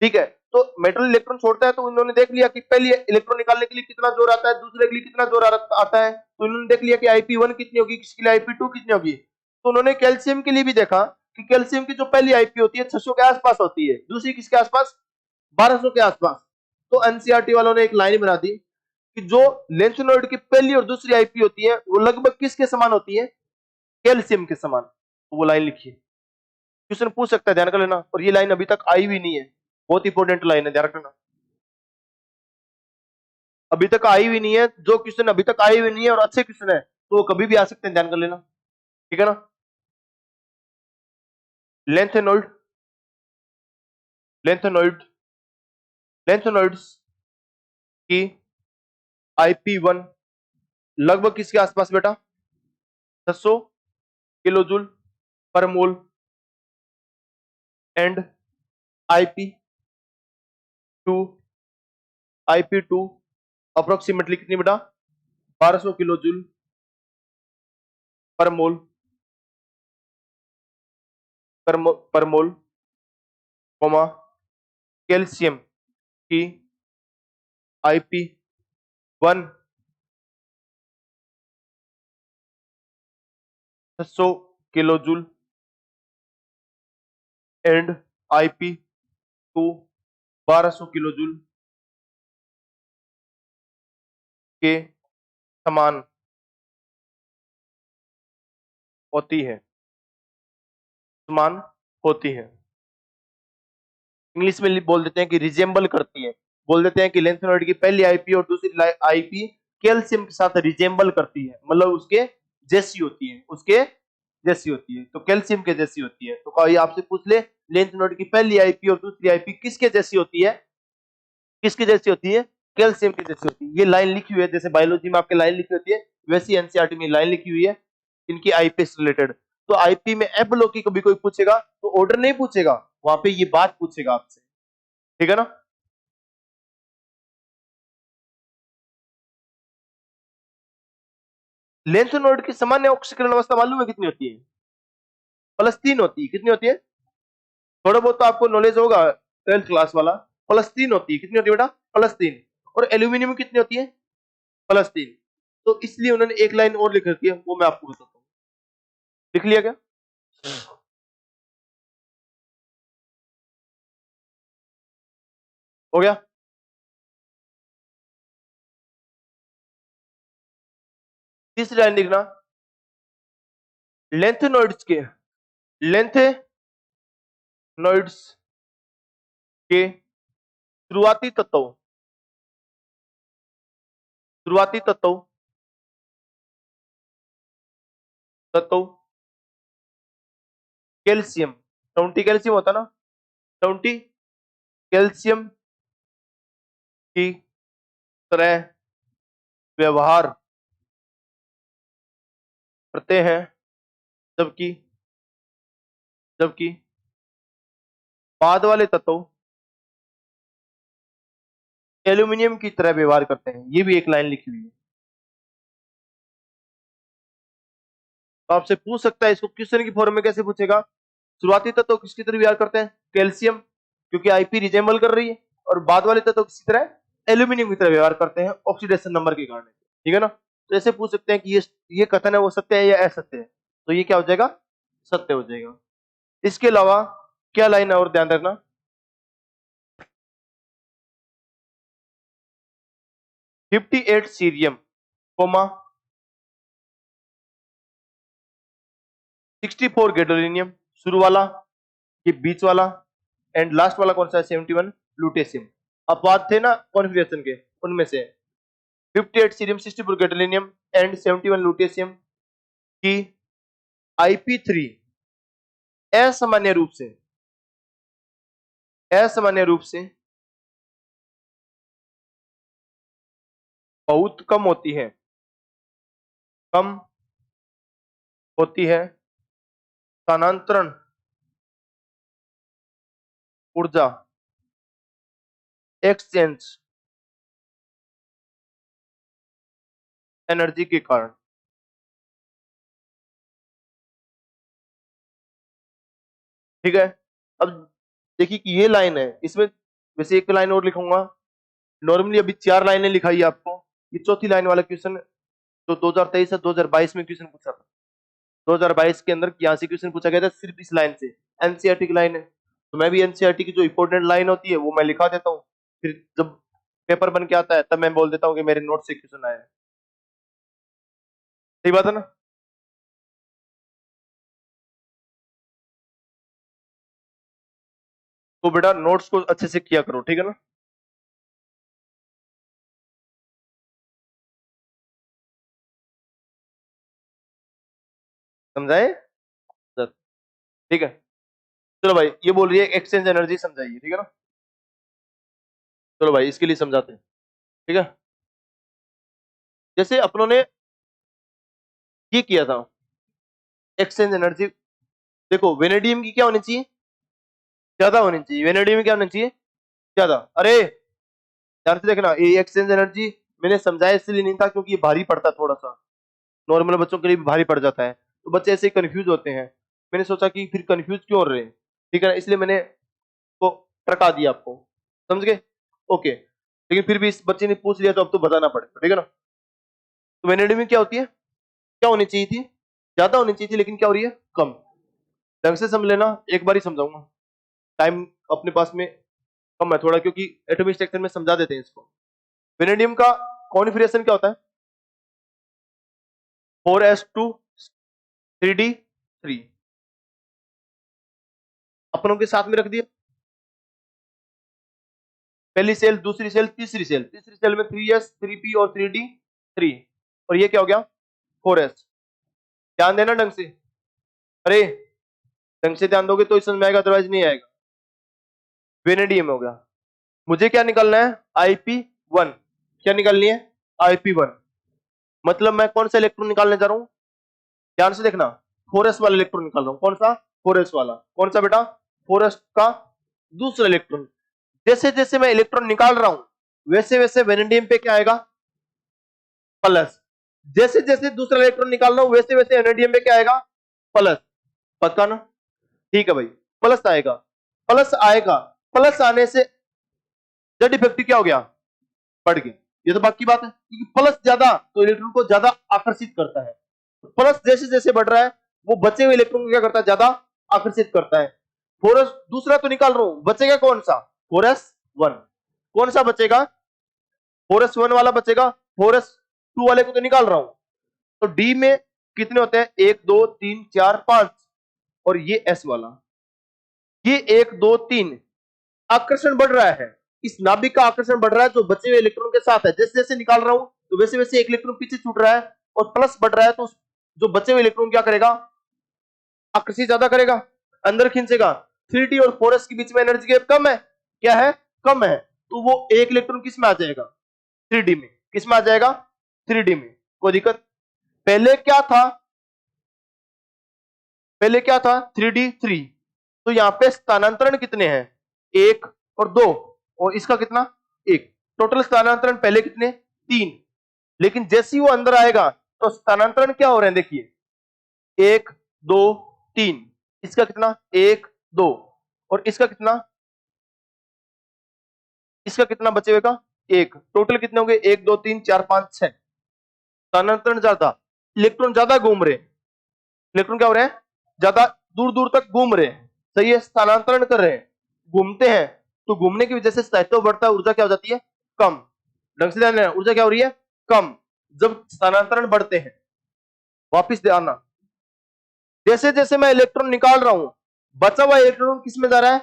ठीक है। तो मेटल इलेक्ट्रॉन छोड़ता है, तो उन्होंने देख लिया कि पहले इलेक्ट्रॉन निकालने के लिए कितना जोर आता है, दूसरे के लिए कितना जोर आता है। तो उन्होंने देख लिया कि IP1 कितनी होगी, किसके लिए IP2 कितनी होगी। तो उन्होंने कैल्शियम के लिए भी देखा कि कैल्शियम की जो पहली आईपी होती है 600 के आसपास होती है, दूसरी किसके आसपास, 1200 के आसपास। तो एनसीईआरटी वालों ने एक लाइन बना दी कि जो लेंथेनॉइड की पहली और दूसरी आईपी होती है वो लगभग किसके समान होती है, कैल्शियम के समान। तो वो लाइन लिखिए, क्वेश्चन पूछ सकता है, ध्यान कर लेना। और ये लाइन अभी तक आई भी नहीं है, बहुत इंपॉर्टेंट लाइन है, ध्यान रखना। अभी तक आई भी नहीं है, जो क्वेश्चन अभी तक आए भी नहीं है और अच्छे क्वेश्चन है तो वो कभी भी आ सकते हैं, ध्यान कर लेना, ठीक है ना। लेंथेनोइड, लेंथेनोइड, लेंथेनोइड्स की IP1 लगभग किसके आसपास बेटा, 600 किलो जूल पर मोल, एंड IP2, IP2 अप्रोक्सीमेटली कितनी बेटा, 1200 किलो जूल पर मोल, पर मोल, कोमा कैल्शियम की IP1 600 kilo joule and IP2 1200 kilo joule के समान होती है, समान होती है। इंग्लिश में बोल देते हैं कि रिजेंबल करती है, बोल देते हैं कि लेंथेनॉइड की पहली आईपी और दूसरी आईपी कैल्शियम के साथ रिजेंबल करती है, मतलब उसके जैसी होती है, उसके जैसी होती है, तो कैल्शियम के जैसी होती है। तो कोई आपसे पूछ ले लेंथेनॉइड की पहली आईपी और दूसरी आईपी किसके जैसी होती है, किसकी जैसी होती है, कैल्शियम की जैसी होती है। ये लाइन लिखी हुई है, जैसे बायोलॉजी में आपके लाइन लिखी होती है वैसी एनसीईआरटी में लाइन लिखी हुई है इनकी आईपी से रिलेटेड। तो आईपी में एब लो की कभी कोई पूछेगा तो ऑर्डर नहीं पूछेगा, वहां पे ये बात पूछेगा आपसे, ठीक है ना। लेंथेनॉइड की सामान्य ऑक्सीकरण अवस्था मालूम है कितनी होती है, +3 होती है। कितनी होती है, थोड़ा बहुत तो आपको नॉलेज होगा, 12th क्लास वाला। +3 होती है, कितनी होती है बेटा, +3। और एल्यूमिनियम कितनी होती है, +3। तो इसलिए उन्होंने एक लाइन और लिख रखी है, वो मैं आपको बताता हूँ। लिख लिया क्या, हो गया। तीसरी लाइन लिखना, लेंथेनॉइड्स के, लेंथेनॉइड्स के शुरुआती तत्व, शुरुआती तत्व, तत्व कैल्शियम, 20 कैल्शियम होता ना, 20 कैल्शियम की तरह व्यवहार करते हैं, जबकि जबकि बाद वाले तत्व एल्यूमिनियम की तरह व्यवहार करते हैं। ये भी एक लाइन लिखी हुई है, तो आपसे पूछ सकता है, इसको क्वेश्चन की फॉर्म में कैसे पूछेगा। शुरुआती तत्व किसकी तरह व्यवहार करते हैं, कैल्शियम, क्योंकि आईपी रिजेंबल कर रही है, और बाद वाले तत्व किसी तरह एल्यूमिनियम की तरह व्यवहार करते हैं ऑक्सीडेशन नंबर के कारण, ठीक है ना। तो ऐसे पूछ सकते हैं कि ये कथन है वो सत्य है या असत्य है, तो ये क्या हो जाएगा, सत्य हो जाएगा। इसके अलावा क्या लाइन है और ध्यान रखना, 58 सीरियम, कोमा 64 गैडोलिनियम, शुरू वाला, ये बीच वाला, एंड लास्ट वाला कौन सा है, 71 लुटेशियम। अपवाद थे ना कॉन्फ़िगरेशन के, उनमें से 58 सीरियम, 64 गैडोलिनियम एंड 71 लुटेशियम की IP3 असामान्य रूप से, असामान्य रूप से बहुत कम होती है, कम होती है, स्थानांतरण ऊर्जा, एक्सचेंज एनर्जी के कारण, ठीक है। अब देखिए कि ये लाइन है, इसमें वैसे एक लाइन और लिखूंगा, नॉर्मली अभी 4 लाइनें लिखाई है आपको, ये चौथी लाइन वाला क्वेश्चन जो 2023 से 2022 में क्वेश्चन पूछा था, 2022 के अंदर यहाँ से क्वेश्चन पूछा गया था सिर्फ इस लाइन से, एनसीईआरटी की लाइन है। तो मैं भी एनसीईआरटी की जो इंपॉर्टेंट लाइन होती है वो मैं लिखा देता हूँ, फिर जब पेपर बन के आता है तब मैं बोल देता हूँ कि मेरे नोट से क्वेश्चन आया है, सही बात है ना। तो बेटा नोट्स को अच्छे से किया करो, ठीक है ना। समझाए सर? ठीक है, चलो भाई, ये बोल रही है एक्सचेंज एनर्जी समझाइए, ठीक है ना? चलो भाई, इसके लिए समझाते हैं, ठीक है? जैसे अपनों ने ये किया था एक्सचेंज एनर्जी, देखो वेनेडियम की क्या होनी चाहिए, ज्यादा होनी चाहिए, वेनेडियम में क्या होनी चाहिए, ज्यादा। अरे ध्यान से देखना, ये एक्सचेंज एनर्जी मैंने समझाया इसलिए नहीं था क्योंकि ये भारी पड़ता है थोड़ा सा, नॉर्मल बच्चों के लिए भी भारी पड़ जाता है, तो बच्चे ऐसे कंफ्यूज होते हैं। मैंने सोचा कि फिर कंफ्यूज क्यों हो रहे हैं, ठीक है ना, इसलिए मैंने को ट्रका दिया आपको, समझ गए? ओके, लेकिन फिर भी इस बच्चे ने पूछ लिया तो अब तो बताना पड़ेगा, ठीक है ना? तो वेनेडियम में क्या होती है, क्या होनी चाहिए थी, ज्यादा होनी चाहिए थी, लेकिन क्या हो रही है, कम। ढंग से समझ लेना, एक बार ही समझाऊंगा, टाइम अपने पास में कम है थोड़ा, क्योंकि एटॉमिक स्ट्रक्चर में समझा देते हैं इसको। वेनेडियम का कॉन्फिगरेशन क्या होता है, 4s2 3d3, अपनों के साथ में रख दिया, पहली सेल, दूसरी सेल, तीसरी सेल, तीसरी सेल में 3s 3p और 3d3, और ये क्या हो गया, 4s। ध्यान देना ढंग से, अरे ढंग से ध्यान दोगे तो समझ में आएगा, अदरवाइज नहीं आएगा। वेनेडियम हो गया, मुझे क्या निकालना है, IP1, क्या निकालनी है, IP1, मतलब मैं कौन सा इलेक्ट्रॉन निकालने जा रहा हूं, ध्यान से देखना, 4s वाला इलेक्ट्रॉन निकाल रहा हूं, कौन सा, 4s वाला, कौन सा बेटा, 4s का दूसरा इलेक्ट्रॉन। जैसे जैसे मैं इलेक्ट्रॉन निकाल रहा हूं वैसे वैसे वेनेडियम पे क्या आएगा, प्लस, जैसे जैसे दूसरा इलेक्ट्रॉन निकाल रहा हूं वैसे वैसे वेनेडियम पे क्या आएगा, प्लस, पक्का ना? ठीक है भाई, प्लस आएगा, प्लस आएगा, प्लस आने से जेड इफेक्टिव क्या हो गया, बढ़ गया, ये तो बाकी बात है, क्योंकि प्लस ज्यादा तो इलेक्ट्रॉन को ज्यादा आकर्षित करता है, प्लस जैसे जैसे बढ़ रहा है वो बचे हुए इलेक्ट्रॉन को क्या करता है, ज्यादा आकर्षित करता है। 4s दूसरा तो निकाल रहा हूं, बचेगा कौन सा, 4s1, कौन सा बचेगा, 4s1 वाला बचेगा, 4s2 वाले को तो निकाल रहा हूं, तो डी में कितने होते हैं, 1 2 3 4 5, और ये एस वाला, ये 1 2 3, आकर्षण बढ़ रहा है, इस नाभिक का आकर्षण बढ़ रहा है जो बचे हुए इलेक्ट्रॉन के साथ है, जैसे जैसे निकाल रहा हूं तो वैसे वैसे एक इलेक्ट्रॉन पीछे छूट रहा है, और प्लस बढ़ रहा है तो जो बचे हुए इलेक्ट्रॉन क्या करेगा, आकर्षित ज्यादा करेगा, अंदर खींचेगा। 3d और 4s के बीच में एनर्जी गैप कम है, क्या है, कम है, तो वो एक इलेक्ट्रॉन किस में आ जाएगा, 3d में, किस में आ जाएगा, 3d में, कोई दिक्कत? पहले क्या था, पहले क्या था, 3d3, तो यहां पे स्थानांतरण कितने हैं, 1 और 2, और इसका कितना, 1, टोटल स्थानांतरण पहले कितने, 3, लेकिन जैसे ही वो अंदर आएगा तो स्थानांतरण क्या हो रहे हैं, देखिए 1 2 3, इसका कितना, 1 2, और इसका कितना, इसका कितना बचे हुए का, 1, टोटल कितने होंगे, 1 2 3 4 5 6, स्थानांतरण ज्यादा, इलेक्ट्रॉन ज्यादा घूम रहे, इलेक्ट्रॉन क्या हो रहे हैं, ज्यादा दूर दूर तक घूम रहे हैं, सही है, स्थानांतरण कर रहे हैं, घूमते हैं, तो घूमने की वजह से स्थायित्व बढ़ता है, ऊर्जा क्या हो जाती है, कम। ढंग से ध्यान देना, ऊर्जा क्या हो रही है, कम, जब स्थानांतरण बढ़ते हैं। वापिस ध्यान, जैसे जैसे मैं इलेक्ट्रॉन निकाल रहा हूं बचा हुआ इलेक्ट्रॉन किस में जा रहा है,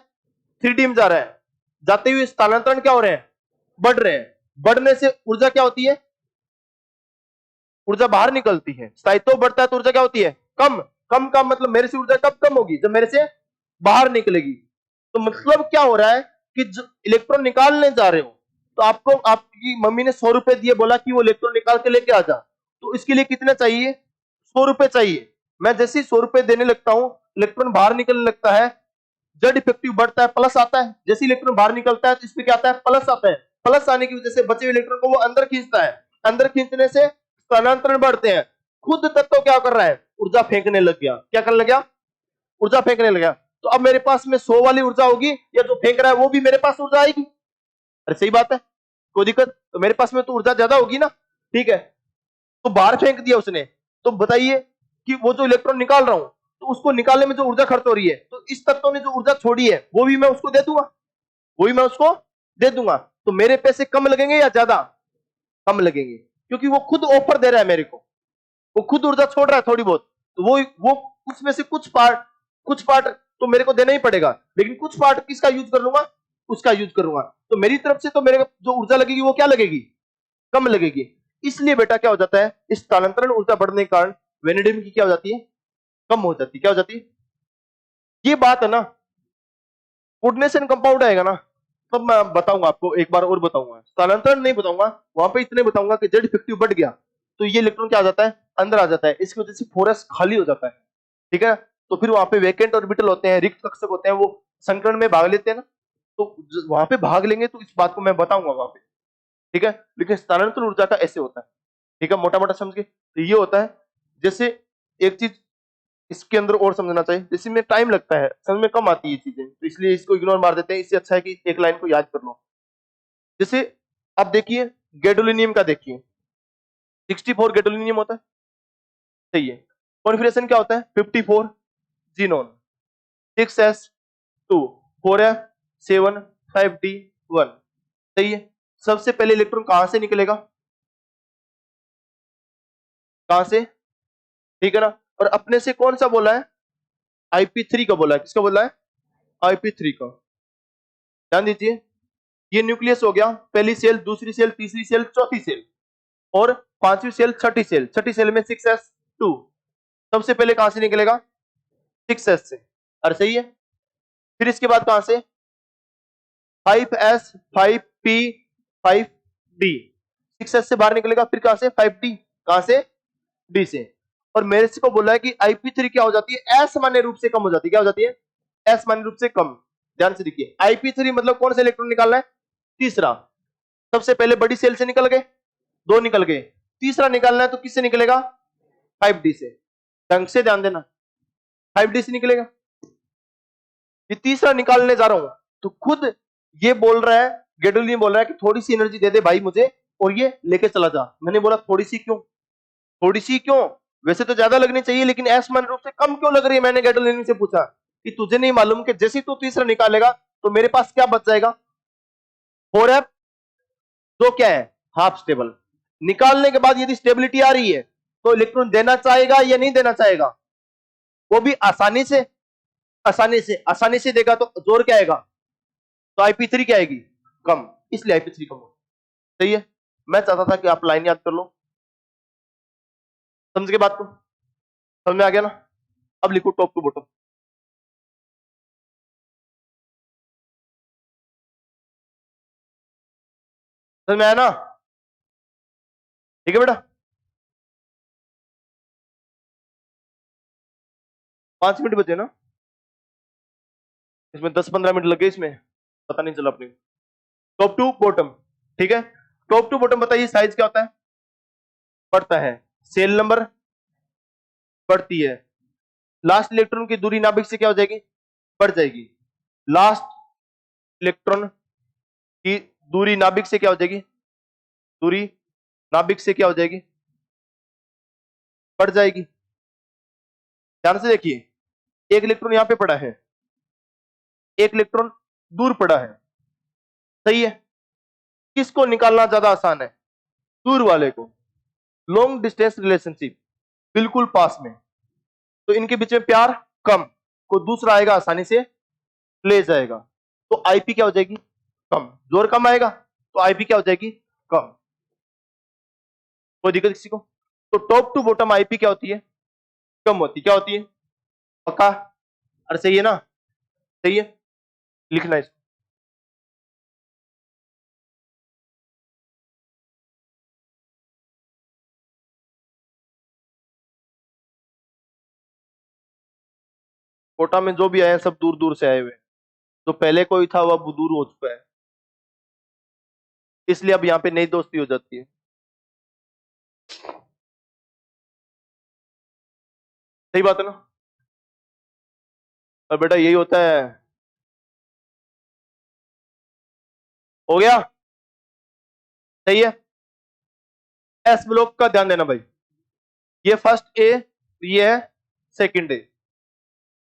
3d में जा रहा है, जाते हुए स्थानांतरण क्या हो रहे हैं, बढ़ रहे हैं, बढ़ने से ऊर्जा क्या होती है, ऊर्जा बाहर निकलती है, स्थायित्व बढ़ता है तो ऊर्जा क्या होती है, कम, कम का मतलब मेरे से ऊर्जा कब कम होगी, जब मेरे से बाहर निकलेगी। तो मतलब क्या हो रहा है कि इलेक्ट्रॉन निकालने जा रहे हो तो आपको आपकी मम्मी ने 100 रुपए दिए, बोला कि वो इलेक्ट्रॉन निकाल के लेके आ जा, तो इसके लिए कितना चाहिए, 100 रुपए चाहिए। मैं जैसे ही 100 रुपए देने लगता हूं इलेक्ट्रॉन बाहर निकलने लगता है, जेड इफेक्टिव बढ़ता है, प्लस आता है, जैसे इलेक्ट्रॉन बाहर निकलता है तो इसमें क्या आता है, प्लस आता है, प्लस आने की वजह से बचे हुए इलेक्ट्रॉन को वो अंदर खींचता है, अंदर खींचने से स्थानांतरण बढ़ते हैं, खुद तत्व क्या कर रहा है, ऊर्जा फेंकने लग गया, क्या करने लग गया, ऊर्जा फेंकने लग गया। तो अब मेरे पास में 100 वाली ऊर्जा होगी, या जो फेंक रहा है वो भी मेरे पास ऊर्जा आएगी, अरे सही बात है, कोई दिक्कत, तो मेरे पास में तो ऊर्जा ज्यादा होगी ना, ठीक है, तो बाहर फेंक दिया उसने, तो बताइए कि वो जो इलेक्ट्रॉन निकाल रहा हूं तो उसको निकालने में जो ऊर्जा खर्च हो रही है, तो इस तत्व ने जो ऊर्जा छोड़ी है वो भी मैं उसको दे दूंगा, वो भी मैं उसको दे दूंगा, तो मेरे पैसे कम लगेंगे या ज्यादा, कम लगेंगे, क्योंकि वो खुद ऑफर दे रहा है मेरे को, वो खुद ऊर्जा छोड़ रहा है थोड़ी बहुत, तो वो उसमें से कुछ पार्ट तो मेरे को देना ही पड़ेगा, लेकिन कुछ पार्ट किसका यूज कर लूंगा, उसका यूज करूंगा, तो मेरी तरफ से तो मेरे जो ऊर्जा लगेगी वो क्या लगेगी, कम लगेगी। इसलिए बेटा क्या हो जाता है, इस स्थानांतरण ऊर्जा बढ़ने के कारण वेनेडियम की क्या हो जाती है, कम हो जाती, क्या हो जाती? ये बात है ना, गुडनेस एंड कंपाउंड आएगा ना, तब मैं बताऊंगा आपको, एक बार और बताऊंगा, स्थानांतरण नहीं बताऊंगा, वहां पे इतने बताऊंगा कि जेड इफेक्टिव बढ़ गया तो ये इलेक्ट्रॉन क्या आ जाता है, अंदर आ जाता है, इसकी वजह से 4s खाली हो जाता है, ठीक है। तो फिर वहां पे वैकेंट ऑर्बिटल होते हैं, रिक्त कक्षक होते हैं, वो संकरण में भाग लेते हैं ना, तो वहां पे भाग लेंगे तो इस बात को मैं बताऊंगा वहां पे, ठीक है। लेकिन स्थानांतरण ऊर्जा का ऐसे होता है, ठीक है, मोटा मोटा समझ के, तो ये होता है, जैसे एक चीज इसके अंदर और समझना चाहिए, जैसे में टाइम लगता है, समझ में कम आती है ये चीजें, तो इसलिए इसको इग्नोर मार देते हैं, इससे अच्छा है कि एक लाइन को याद कर लो। जैसे आप देखिए गैडोलिनियम का, देखिए 64 गैडोलिनियम होता है, सही है। कॉन्फिगरेशन क्या होता है, 54 जीनोन, 6s2 4f7 5d1, सही है। सबसे पहले इलेक्ट्रॉन कहां से निकलेगा, कहां से, ठीक है ना। और अपने से कौन सा बोला है, IP3 का बोला है, किसका बोला है, IP3 का। ध्यान दीजिए, ये न्यूक्लियस हो गया, पहली सेल, दूसरी सेल, तीसरी सेल, चौथी सेल, और पांचवी सेल, छठी सेल, छठी सेल में 6s2, सबसे पहले कहां से निकलेगा, 6s से, अरे सही है। फिर इसके बाद कहां से, 5s 5p 5d, 6s से बाहर निकलेगा, फिर कहां से, 5d, कहां से, d से। और मेरे से को बोला है कि IP3 क्या हो जाती है, असामान्य रूप से कम हो जाती है, क्या हो जाती है, असामान्य रूप से कम। ध्यान से देखिए, IP3 मतलब कौन सा इलेक्ट्रॉन निकालना है, तीसरा, सबसे पहले बड़ी सेल से निकल गए, दो निकल गए, तीसरा निकालना है तो किससे निकलेगा, 5d से, ढंग से ध्यान देना, 5d से निकलेगा। ये तीसरा निकालने जा रहा हूं, तो खुद ये बोल रहा है, गेडोलिन बोल रहा है कि थोड़ी सी एनर्जी दे दे भाई मुझे, और ये लेके चला जा। मैंने बोला थोड़ी सी क्यों, थोड़ी सी क्यों, वैसे तो ज्यादा लगनी चाहिए, लेकिन असमान रूप से कम क्यों लग रही है। मैंने गेडोलिन से पूछा कि तुझे नहीं मालूम कि जैसे तू तीसरा निकालेगा तो मेरे पास क्या बच जाएगा, 4f, जो क्या है, हाफ स्टेबल। निकालने के बाद यदि स्टेबिलिटी आ रही है तो इलेक्ट्रॉन देना चाहेगा या नहीं देना चाहेगा, वो भी आसानी से, आसानी से देगा, तो जोर क्या आएगा, तो IP3 क्या आएगी, कम, इसलिए IP3 कम हो, सही है। मैं चाहता था कि आप लाइन याद कर लो, समझ के बात को, समझ में आ गया ना। अब लिखो टॉप टू बॉटम, समझ में आया ना, ठीक है बेटा। 5 मिनट बचे ना, इसमें 10-15 मिनट लगे, इसमें पता नहीं चला अपने, टॉप टू बॉटम, ठीक है। टॉप टू बॉटम बताइए साइज क्या होता है, बढ़ता है, सेल नंबर बढ़ती है, लास्ट इलेक्ट्रॉन की दूरी नाभिक से क्या हो जाएगी, बढ़ जाएगी, लास्ट इलेक्ट्रॉन की दूरी नाभिक से क्या हो जाएगी, दूरी नाभिक से क्या हो जाएगी, बढ़ जाएगी। ध्यान से देखिए, एक इलेक्ट्रॉन यहां पे पड़ा है, एक इलेक्ट्रॉन दूर पड़ा है, सही है। किसको निकालना ज्यादा आसान है, दूर वाले को, लॉन्ग डिस्टेंस रिलेशनशिप, बिल्कुल पास में, तो इनके बीच में प्यार कम, को दूसरा आएगा आसानी से ले जाएगा, तो IP क्या हो जाएगी, कम, जोर कम आएगा तो IP क्या हो जाएगी, कम। कोई दिक्कत किसी को, तो टॉप टू बॉटम IP क्या होती है, कम होती, क्या होती है, पक्का, अरे सही है ना, सही है, लिखना है इसको। कोटा में जो भी आए हैं सब दूर दूर से आए हुए हैं, जो पहले कोई था वो अब दूर हो चुका है, इसलिए अब यहाँ पे नई दोस्ती हो जाती है, सही बात है ना। और बेटा यही होता है, हो गया, सही है। एस ब्लॉक का ध्यान देना भाई, ये फर्स्ट ए, ये है सेकंड ए,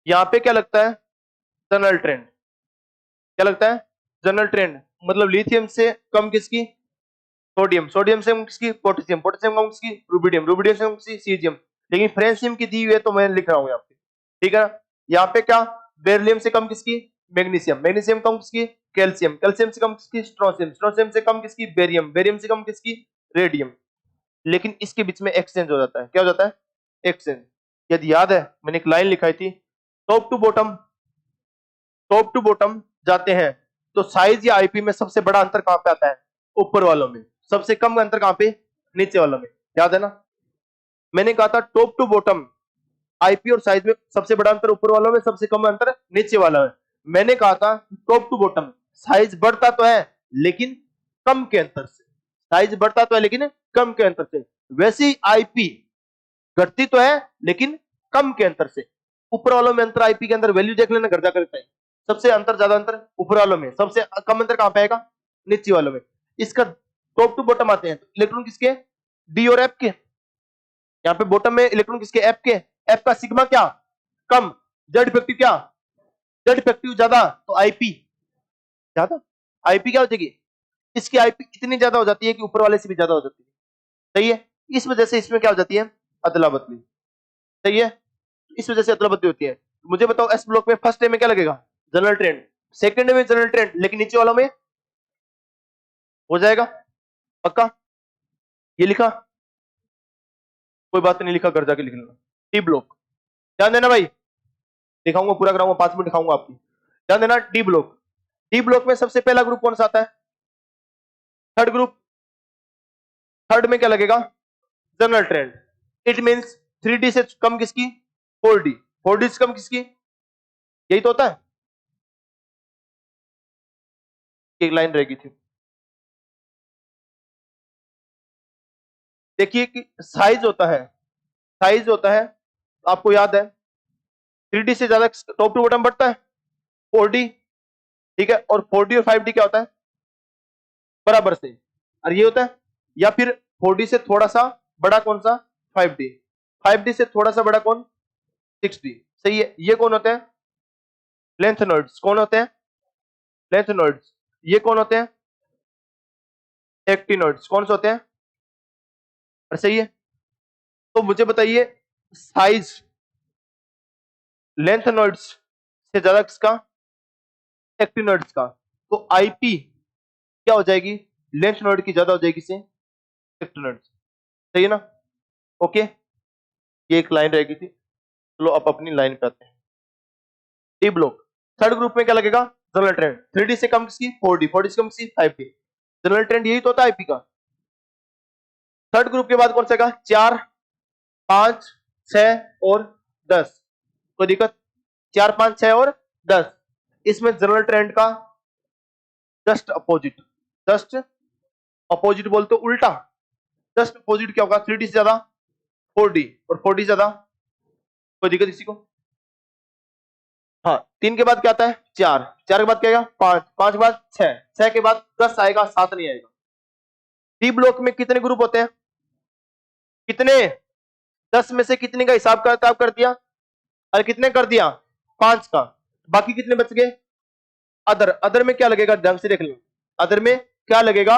यहाँ पे क्या लगता है, जनरल ट्रेंड, क्या लगता है, जनरल ट्रेंड, मतलब लिथियम से कम किसकी, सोडियम, सोडियम से कम किसकी, पोटेशियम, पोटेशियम कम किसकी, रुबिडियम, रुबिडियम से कम किसकी, सीजियम। लेकिन फ्रेंसियम की दी हुई है तो मैं लिख रहा हूं यहाँ पे, ठीक है ना। यहाँ पे क्या, बेरिलियम से कम किसकी, मैग्नीशियम, मैग्नीशियम कम किसकी, कैल्शियम, कैल्शियम से कम किसकी, स्ट्रोंशियम, स्ट्रोंशियम से कम किसकी, बेरियम, बेरियम से कम किसकी, रेडियम। लेकिन इसके बीच में एक्सचेंज हो जाता है, क्या हो जाता है, एक्सचेंज, यदि याद है मैंने एक लाइन लिखाई थी, टॉप टू बॉटम जाते हैं तो साइज या आईपी में सबसे बड़ा अंतर कहां पे आता है? ऊपर वालों में। सबसे कम अंतर कहां पे? नीचे वालों में। याद है ना? मैंने कहा था टॉप टू बॉटम आईपी और साइज में सबसे बड़ा अंतर ऊपर वालों में, सबसे कम अंतर नीचे वाला में। मैंने कहा था टॉप टू बॉटम साइज बढ़ता तो है लेकिन कम के अंतर से, साइज बढ़ता तो है लेकिन कम के अंतर से। वैसे ही आईपी घटती तो है लेकिन कम के अंतर से। ऊपर वालों में अंतर आईपी के अंदर वैल्यू देख लेना घर जाकर, सबसे अंतर ज्यादा अंतर ऊपर वालों में, सबसे कम अंतर कहां पे आएगा? नीचे वालों में। इसका टॉप टू बॉटम आते हैं तो इलेक्ट्रॉन किसके? डी और एफ के। यहाँ पे बॉटम में इलेक्ट्रॉन किसके? एफ के। एफ का सिग्मा क्या? कम। जेड इफेक्टिव क्या? जेड इफेक्टिव ज्यादा, तो आईपी ज्यादा। आईपी क्या हो जाएगी? इसकी आईपी इतनी ज्यादा हो जाती है कि ऊपर वाले से भी ज्यादा हो जाती है। सही है? इस वजह से इसमें क्या हो जाती है? अदला बदली। सही है? इस वजह से अदला बदली होती है। मुझे बताओ एस ब्लॉक में फर्स्ट डे में क्या लगेगा? General trend. सेकंड डे में जनरल ट्रेंड, लेकिन नीचे वालों में हो जाएगा पक्का? ये लिखा? कोई बात नहीं, लिखा, घर जाके लिख लेना। टी ब्लॉक ध्यान देना भाई, दिखाऊंगा पूरा कराऊंगा, 5 मिनट दिखाऊंगा आपकी। ध्यान देना, डी ब्लॉक। डी ब्लॉक में सबसे पहला ग्रुप कौन सा आता है? Third group. थर्ड में क्या लगेगा? General trend. It means 3D से कम किसकी? 4D। 4D से कम किसकी? यही तो होता है। एक लाइन रहेगी थी, देखिए कि साइज होता है आपको याद है 3D से ज्यादा टॉप टू बॉटम बढ़ता है 4D। ठीक है, और 4D और 5D क्या होता है? बराबर से। और ये होता है, या फिर 4D से थोड़ा सा बड़ा कौन सा? 5D। 5D से थोड़ा सा बड़ा कौन? 6D। सही है? ये कौन होते हैं? लेंथनॉइड्स। कौन होते हैं? लेंथनॉइड्स। ये कौन होते हैं? एक्टिनॉइड्स। कौन से होते हैं? और सही है, तो मुझे बताइए साइज लेंथनॉइड्स से ज्यादा किसका? एक्टिनॉइड्स का। तो आईपी क्या हो जाएगी? लेंथनॉइड की ज्यादा हो जाएगी से एक्टिनॉइड्स। सही है ना? ओके, ये एक लाइन रहेगी थी। चलो अब अपनी लाइन पे आते हैं। D block. थर्ड ग्रुप में क्या लगेगा? General trend. 3D से कम किसकी? 4D। 4D से कम किसकी? 5D। जनरल ट्रेंड यही तो होता है आईपी का। थर्ड ग्रुप के बाद कौन सा का? 4, 5, 6 और 10। कोई दिक्कत? 4, 5, 6 और 10। इसमें जनरल ट्रेंड का जस्ट अपोजिट। जस्ट अपोजिट बोलते उल्टा। जस्ट अपोजिट क्या होगा? 3D से ज्यादा 4D, और 4D से ज्यादा। कोई दिक्कत किसी को? हाँ, 3 के बाद क्या आता है? 4। 4 के बाद क्या आएगा? 5। 5 के बाद 6। 6 के बाद 10 आएगा, 7 नहीं आएगा। डी ब्लॉक में कितने ग्रुप होते हैं? कितने? 10 में से कितने का हिसाब किताब कर दिया? और कितने कर दिया? 5 का। बाकी कितने बच गए? अदर। अदर में क्या लगेगा? ढंग से देख लो। अदर में क्या लगेगा?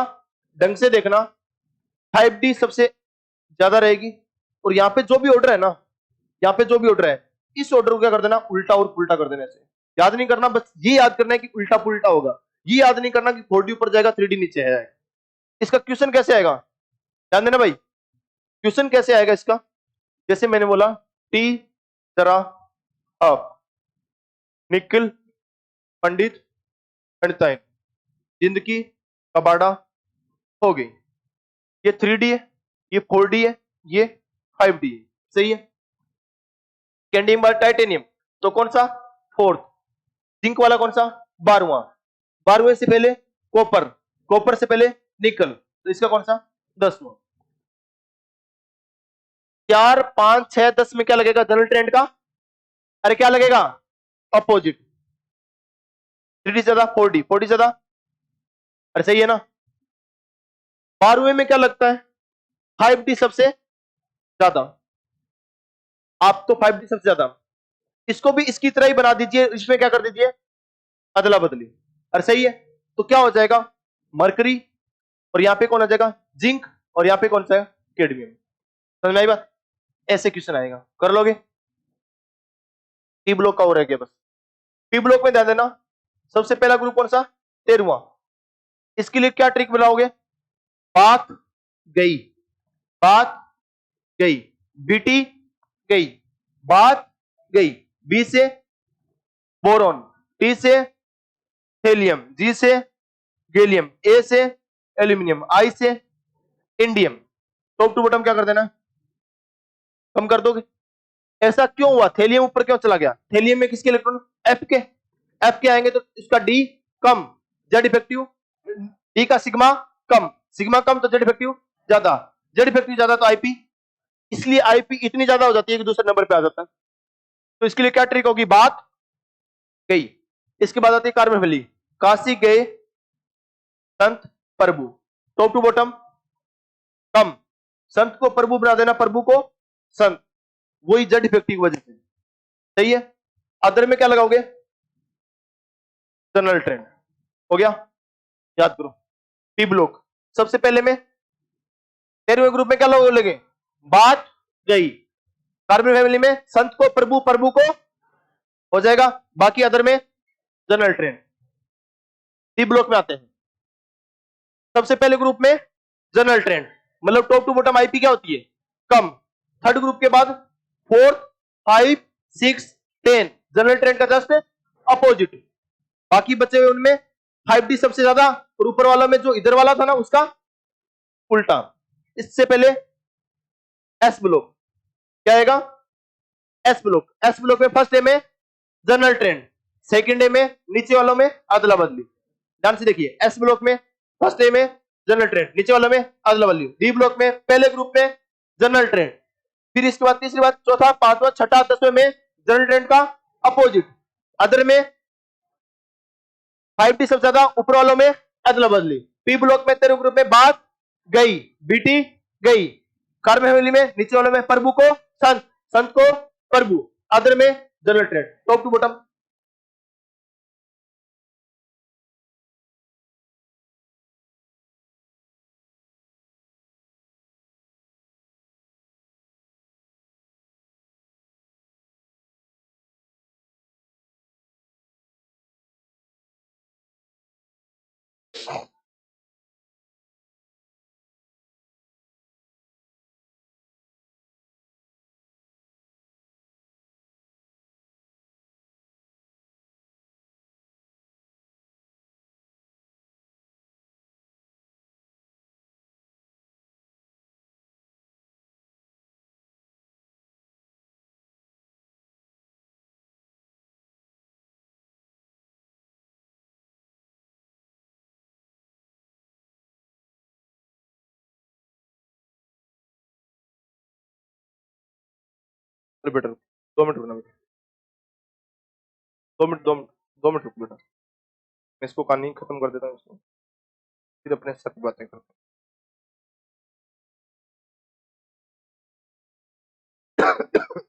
ढंग से देखना। 5D सबसे ज्यादा रहेगी, और यहाँ पे जो भी ऑर्डर है ना, यहाँ पे जो भी ऑर्डर है, इस ऑर्डर को क्या कर देना? उल्टा और पुल्टा कर देना। ऐसे याद नहीं करना, बस ये याद करना है कि उल्टा पुल्टा होगा। ये याद नहीं करना कि 4D ऊपर जाएगा 3D नीचे है। इसका क्वेश्चन कैसे आएगा? ध्यान देना भाई, क्वेश्चन कैसे आएगा इसका? जैसे मैंने बोला टी जरा अप, निखिल, पंडित, पंडिताइन, जिंदगी कबाड़ा हो गई। ये 3D है, ये 4D है, ये 5D है। सही है? कैंडियम वाला टाइटेनियम तो कौन सा? 4th। जिंक वाला कौन सा? 12वां। 12वें से पहले कॉपर, कॉपर से पहले निकल, तो इसका कौन सा? 10वां। 4, 5, 6, 10 में क्या लगेगा जनरल ट्रेंड का? अरे क्या लगेगा? अपोजिट। 3D ज्यादा 4D, 4D ज्यादा। अरे सही है ना? 12वें में क्या लगता है? 5D सबसे ज्यादा। आप तो 5D सबसे ज्यादा, इसको भी इसकी तरह ही बना दीजिए, इसमें क्या कर दीजिए? अदला बदली। अरे सही है, तो क्या हो जाएगा? मरकरी, और यहां पे कौन आ जाएगा? जिंक, और यहां पे कौन सा है? कैडमियम। समझ में आई बात? ऐसे क्वेश्चन आएगा, कर लोगे? टी ब्लॉक का हो रह गया बस। टी ब्लॉक में ध्यान देना, सबसे पहला ग्रुप कौन सा? 13वां। इसके लिए क्या ट्रिक बनाओगे? बात गई, बात गई, बीटी गई, बात गई। बी से बोरॉन, टी से हेलियम, जी से गैलियम, ए से एल्यूमिनियम, आई से इंडियम। टॉप टू बॉटम क्या कर देना, कम कर दोगे। ऐसा क्यों हुआ, थेलियम ऊपर क्यों चला गया, थेलियम में किसके इलेक्ट्रॉन, एफ के, एफ के आएंगे तो इसका डी कम, जेड इफेक्टिव, डी का सिग्मा कम, सिग्मा कम तो जेड इफेक्टिव ज्यादा, जेड इफेक्टिव ज्यादा तो आईपी, इसलिए आईपी इतनी ज्यादा हो जाती है कि दूसरे नंबर पे आ जाता है। तो इसके लिए क्या ट्रिक होगी, बात गई। इसके बाद आती है कार्बन वैली, काशी गए संत प्रभु, टॉप टू बॉटम कम, संत को प्रभु बना देना, प्रभु को संत, वही जेड इफेक्टिव की वजह से, सही है। अदर में क्या लगाओगे, जनरल ट्रेंड, हो गया, याद करो। पी ब्लॉक, सबसे पहले में 13वें ग्रुप में क्या लोग लगे, बात गई, कार्बन फैमिली में संत को प्रभु, प्रभु को हो जाएगा, बाकी अदर में जनरल ट्रेंड। डी ब्लॉक में आते हैं, सबसे पहले ग्रुप में जनरल ट्रेंड, मतलब टॉप टू बॉटम आईपी क्या होती है, कम। थर्ड ग्रुप के बाद 4, 5, 6, 10 जनरल ट्रेंड का जस्ट अपोजिट, बाकी बचे हुए उनमें 5D सबसे ज्यादा, और ऊपर वाला में जो इधर वाला था ना उसका उल्टा। इससे पहले एस ब्लॉक क्या आएगा, एस ब्लॉक, एस ब्लॉक में फर्स्ट डे में जनरल ट्रेंड, सेकंड डे में नीचे वालों में अदला बदली। ध्यान से देखिए, एस ब्लॉक में फर्स्ट डे में जनरल ट्रेंड, नीचे वालों में अदला बदली। डी ब्लॉक में पहले ग्रुप में जनरल ट्रेंड, फिर इसके बाद तीसरी बात, चौथा, पांचवा, छठा, 10वें में जनरल ट्रेंड का अपोजिट, अदर में 5D सबसे ज्यादा, ऊपर वालों में अदला बदली। पी ब्लॉक में तेरे ग्रुप में बात गई, बीटी गई, कार्बन फैमिली में नीचे वालों में प्रभु को संत, संत को प्रभु, अदर में general trend, top to bottom. बेटा 2 मिनट रुकना बेटा, 2 मिनट, 2 मिनट, 2 मिनट रुक बेटा, मैं इसको कहानी खत्म कर देता हूँ, इसको फिर अपने साथ बातें करते हैं।